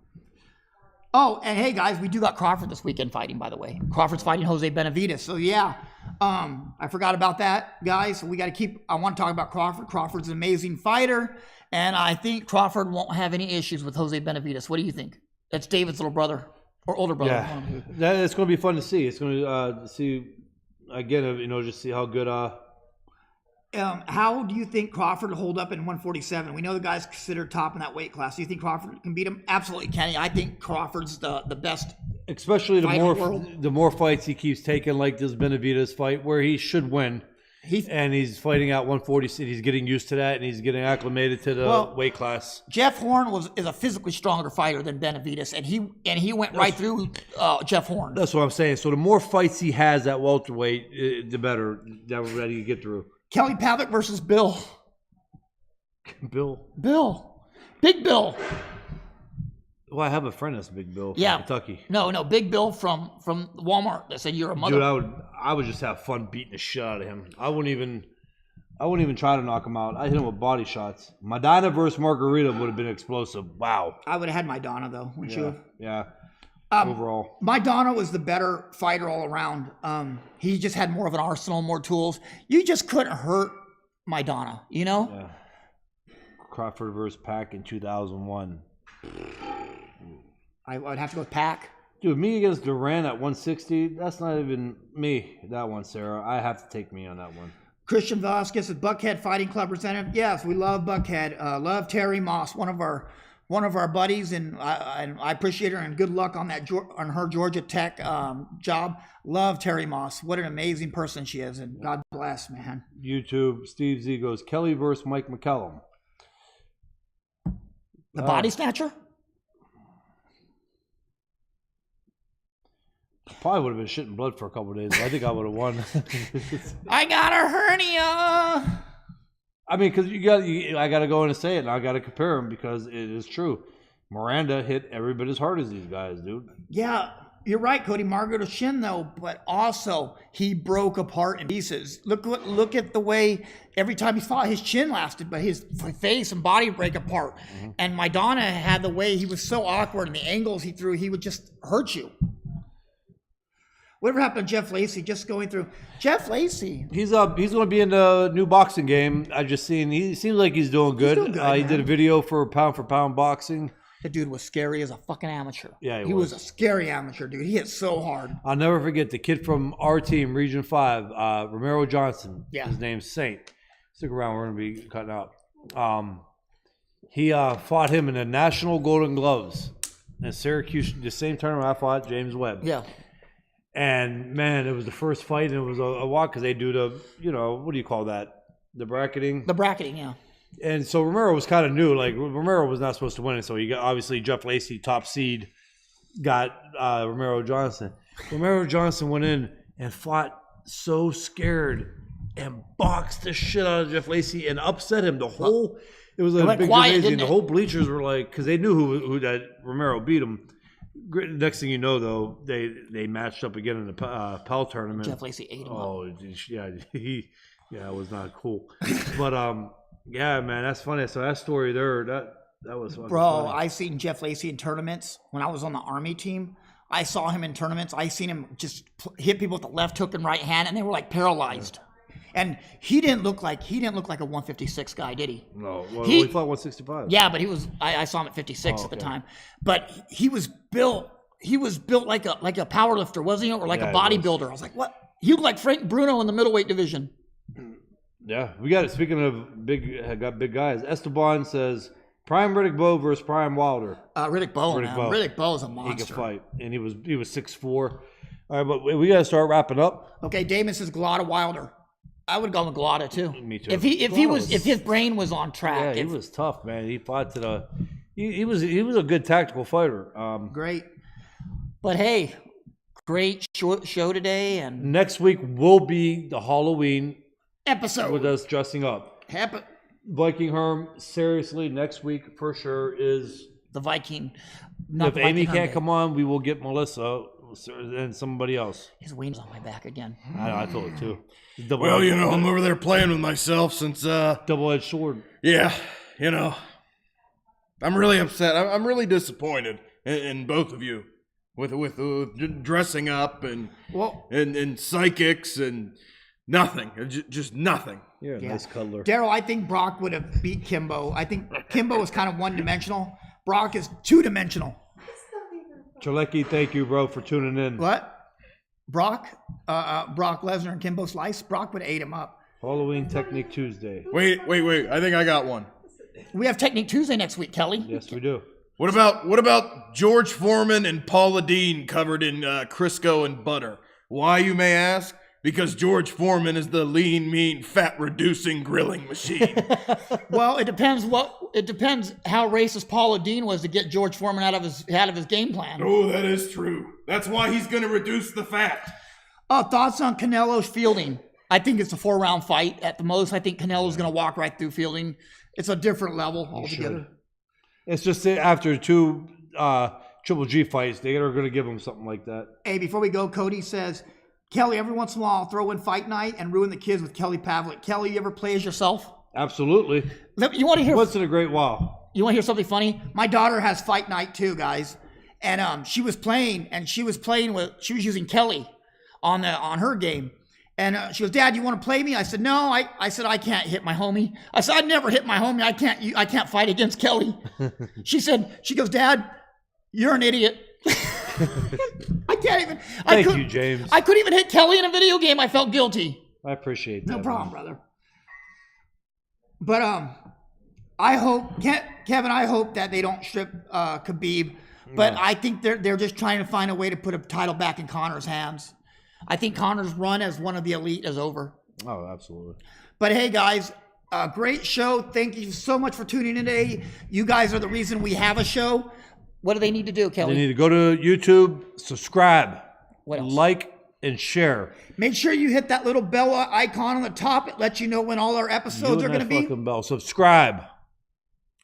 Speaker 2: Oh, and hey guys, we do got Crawford this weekend fighting, by the way. Crawford's fighting Jose Benavidez. So yeah, I forgot about that, guys. So we got to I want to talk about Crawford. Crawford's an amazing fighter, and I think Crawford won't have any issues with Jose Benavidez. What do you think? That's David's little brother or older brother.
Speaker 1: Yeah, it's going to be fun to see. It's going to see again, just see how good.
Speaker 2: How do you think Crawford will hold up in 147? We know the guy's considered top in that weight class. Do you think Crawford can beat him? Absolutely, Kenny. I think Crawford's the best.
Speaker 1: Especially the more fights he keeps taking, like this Benavidez fight, where he should win. He's fighting out 140. He's getting used to that, and he's getting acclimated to the weight class.
Speaker 2: Jeff Horn is a physically stronger fighter than Benavidez, and he went right through Jeff Horn.
Speaker 1: That's what I'm saying. So the more fights he has at welterweight, the better that we're ready to get through.
Speaker 2: Kelly Pavlik versus Bill. Big Bill.
Speaker 1: Well, I have a friend that's Big Bill from Kentucky.
Speaker 2: No, Big Bill from Walmart that said you're a mother.
Speaker 1: Dude, I would just have fun beating the shit out of him. I wouldn't even try to knock him out. I hit him with body shots. Madonna versus Margarita would have been explosive. Wow.
Speaker 2: I would have had Madonna though, wouldn't you have?
Speaker 1: Yeah. Overall,
Speaker 2: Madonna was the better fighter all around. He just had more of an arsenal, more tools. You just couldn't hurt Madonna, you know?
Speaker 1: Yeah. Crawford versus Pac in 2001.
Speaker 2: I would have to go with Pac.
Speaker 1: Dude, me against Duran at 160, that's not even me, that one, Sarah. I have to take me on that one.
Speaker 2: Christian Vasquez is Buckhead Fighting Club representative. Yes, we love Buckhead. Love Terry Moss, one of our buddies, and I appreciate her, and good luck on her Georgia Tech job. Love Terry Moss. What an amazing person she is, and God bless, man.
Speaker 1: YouTube, Steve Z goes, Kelly versus Mike McCallum.
Speaker 2: The body snatcher?
Speaker 1: Probably would have been shitting blood for a couple of days. I think I would have won.
Speaker 2: I got a hernia.
Speaker 1: I mean, because I got to go in and say it, and I got to compare them because it is true. Miranda hit every bit as hard as these guys, dude.
Speaker 2: Yeah, you're right, Cody. Margato's shin, though, but also he broke apart in pieces. Look at the way every time he fought, his chin lasted, but his face and body break apart. Mm-hmm. And Maidana had the way he was so awkward, and the angles he threw, he would just hurt you. Whatever happened to Jeff Lacey? Just going through Jeff Lacey.
Speaker 1: He's going to be in the new boxing game. I just seen. He seems like he's doing good. He did a video for pound boxing.
Speaker 2: The dude was scary as a fucking amateur.
Speaker 1: Yeah,
Speaker 2: he was a scary amateur, dude. He hit so hard.
Speaker 1: I'll never forget the kid from our team, Region 5, Romero Johnson.
Speaker 2: Yeah.
Speaker 1: His name's Saint. Stick around. We're going to be cutting out. He fought him in the National Golden Gloves in Syracuse, the same tournament I fought James Webb.
Speaker 2: Yeah.
Speaker 1: And, man, it was the first fight, and it was a walk because they do the, what do you call that? The bracketing?
Speaker 2: The bracketing, yeah.
Speaker 1: And so Romero was kind of new. Like, Romero was not supposed to win it. So he got, obviously, Jeff Lacey, top seed, got Romero Johnson. Romero Johnson went in and fought so scared and boxed the shit out of Jeff Lacey and upset him. It was a big gymnasium. The whole bleachers were like, because they knew who that Romero beat him. Next thing you know, though, they matched up again in the Pell tournament.
Speaker 2: Jeff Lacey ate him up.
Speaker 1: Oh, yeah, it was not cool. But yeah, man, that's funny. So that story there, that was fucking
Speaker 2: Bro,
Speaker 1: funny.
Speaker 2: I seen Jeff Lacey in tournaments when I was on the Army team. I saw him in tournaments. I seen him just hit people with the left hook and right hand, and they were like paralyzed. And he didn't look like a 156 guy, did he?
Speaker 1: No, he fought 165.
Speaker 2: Yeah, but he was. I saw him at 56 at the time. But he was built. He was built like a power lifter, wasn't he, or like a bodybuilder? I was like, what? He looked like Frank Bruno in the middleweight division.
Speaker 1: Yeah, we got it. Speaking of big guys, Esteban says Prime Riddick Bowe versus Prime Wilder.
Speaker 2: Riddick Bowe, man. Riddick Bowe's a monster.
Speaker 1: He could fight, and he was 6'4". All right, but we got to start wrapping up.
Speaker 2: Okay, Damon says Galata Wilder. I would go with Galata too.
Speaker 1: Me too.
Speaker 2: If his brain was on track.
Speaker 1: Yeah, he was tough, man. He fought to the. He was a good tactical fighter.
Speaker 2: Great, but hey, great show today, and
Speaker 1: next week will be the Halloween
Speaker 2: episode
Speaker 1: with us dressing up. Viking Herm, seriously, next week for sure is
Speaker 2: the Viking.
Speaker 3: If Amy can't come on, we will get Melissa and somebody else.
Speaker 2: His wings on my back again.
Speaker 3: I know, I told it too.
Speaker 5: Well, you know, I'm over there playing with myself since
Speaker 3: Double-edged sword.
Speaker 5: Yeah, you know, I'm really upset. I'm really disappointed in both of you with dressing up and psychics and nothing, just nothing.
Speaker 3: You're a nice cuddler.
Speaker 2: Daryl, I think Brock would have beat Kimbo. I think Kimbo is kind of one-dimensional. Brock is two-dimensional.
Speaker 3: Chalecki, thank you, bro, for tuning in.
Speaker 2: What? Brock Lesnar and Kimbo Slice? Brock would have ate him up.
Speaker 3: Halloween Technique Tuesday.
Speaker 5: Wait. I think I got one.
Speaker 2: We have Technique Tuesday next week, Kelly.
Speaker 3: Yes, we do.
Speaker 5: What about George Foreman and Paula Deen covered in Crisco and butter? Why, you may ask? Because George Foreman is the lean, mean, fat-reducing grilling machine.
Speaker 2: Well, it depends how racist Paula Deen was to get George Foreman out of his game plan.
Speaker 5: Oh, that is true. That's why he's going to reduce the fat.
Speaker 2: Thoughts on Canelo's fielding? I think it's a 4-round fight at the most. I think Canelo's going to walk right through fielding. It's a different level altogether.
Speaker 3: It's just after two Triple G fights, they are going to give him something like that.
Speaker 2: Hey, before we go, Cody says, Kelly, every once in a while I'll throw in fight night and ruin the kids with Kelly Pavlik. Kelly, you ever play as yourself?
Speaker 3: Absolutely.
Speaker 2: You want to hear?
Speaker 3: Once in a great while.
Speaker 2: You want to hear something funny? My daughter has fight night too, guys. And she was using Kelly on her game. And she goes, Dad, you want to play me? I said, no. I said, I can't hit my homie. I said, I'd never hit my homie. I can't fight against Kelly. She goes, Dad, you're an idiot. I can't even.
Speaker 3: Thank you, James.
Speaker 2: I couldn't even hit Kelly in a video game. I felt guilty.
Speaker 3: I appreciate that.
Speaker 2: No problem, brother. But I hope, Kevin, I hope that they don't strip Khabib. But no. I think they're just trying to find a way to put a title back in Conor's hands. I think Conor's run as one of the elite is over.
Speaker 3: Oh, absolutely.
Speaker 2: But hey, guys, great show. Thank you so much for tuning in today. You guys are the reason we have a show. What do they need to do, Kelly?
Speaker 3: They need to go to YouTube, subscribe,
Speaker 2: what else?
Speaker 3: like,
Speaker 1: and share.
Speaker 2: Make sure you hit that little bell icon on the top. It lets you know when all our episodes are going to be.
Speaker 1: Fucking bell. Subscribe.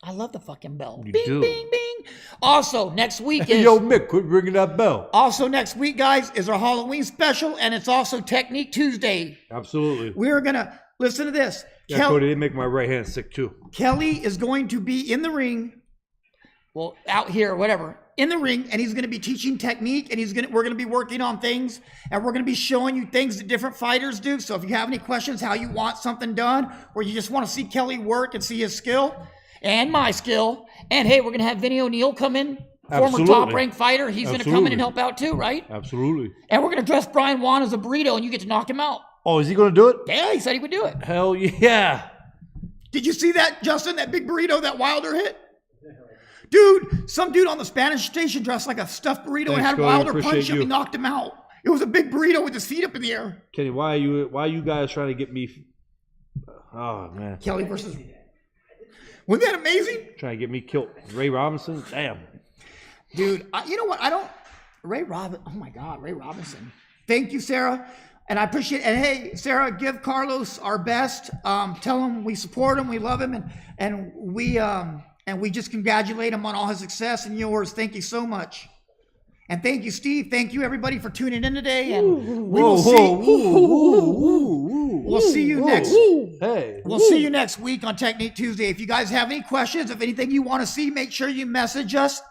Speaker 2: I love the fucking bell.
Speaker 1: You
Speaker 2: Bing,
Speaker 1: do.
Speaker 2: bing, bing. Also, next week is.
Speaker 1: Yo, Mick, quit ringing that bell.
Speaker 2: Also, next week, guys, is our Halloween special, and it's also Technique Tuesday.
Speaker 1: Absolutely.
Speaker 2: We're going to listen to this.
Speaker 1: Yeah, Cody, they make my right hand sick too.
Speaker 2: Kelly is going to be in the ring. Well, out here, whatever, in the ring, and he's going to be teaching technique, and we're going to be working on things, and we're going to be showing you things that different fighters do. So if you have any questions how you want something done, or you just want to see Kelly work and see his skill and my skill, and hey, we're going to have Vinny O'Neil come in, former top-ranked fighter. He's going to come in and help out too, right?
Speaker 1: Absolutely.
Speaker 2: And we're going to dress Brian Wan as a burrito, and you get to knock him out.
Speaker 1: Oh, is he going to do it?
Speaker 2: Yeah, he said he would do it.
Speaker 1: Hell yeah.
Speaker 2: Did you see that, Justin, that big burrito that Wilder hit? Dude, some dude on the Spanish station dressed like a stuffed burrito and had Wilder punch him and knocked him out. It was a big burrito with his feet up in the air.
Speaker 1: Kenny, why are you guys trying to get me? Oh man,
Speaker 2: Kelly versus. Wasn't that amazing?
Speaker 1: Trying to get me killed. Ray Robinson, damn.
Speaker 2: Dude, you know what? Oh my God, Ray Robinson. Thank you, Sarah. And I appreciate it. And hey, Sarah, give Carlos our best. Tell him we support him, we love him, and we just congratulate him on all his success and yours. Thank you so much. And thank you, Steve. Thank you, everybody, for tuning in today. And we will see you next. We'll see you next week on Technique Tuesday. If you guys have any questions, if anything you want to see, make sure you message us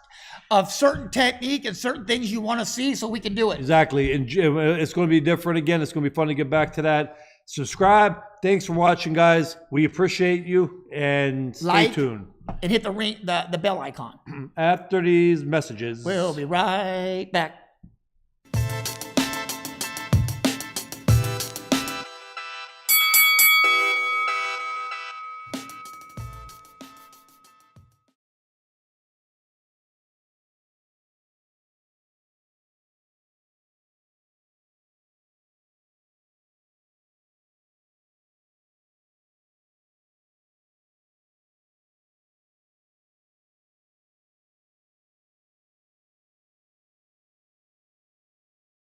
Speaker 2: of certain technique and certain things you want to see so we can do it.
Speaker 1: Exactly. And it's going to be different again. It's going to be fun to get back to that. Subscribe. Thanks for watching, guys. We appreciate you. And stay tuned.
Speaker 2: And hit the bell icon.
Speaker 1: After these messages.
Speaker 2: We'll be right back.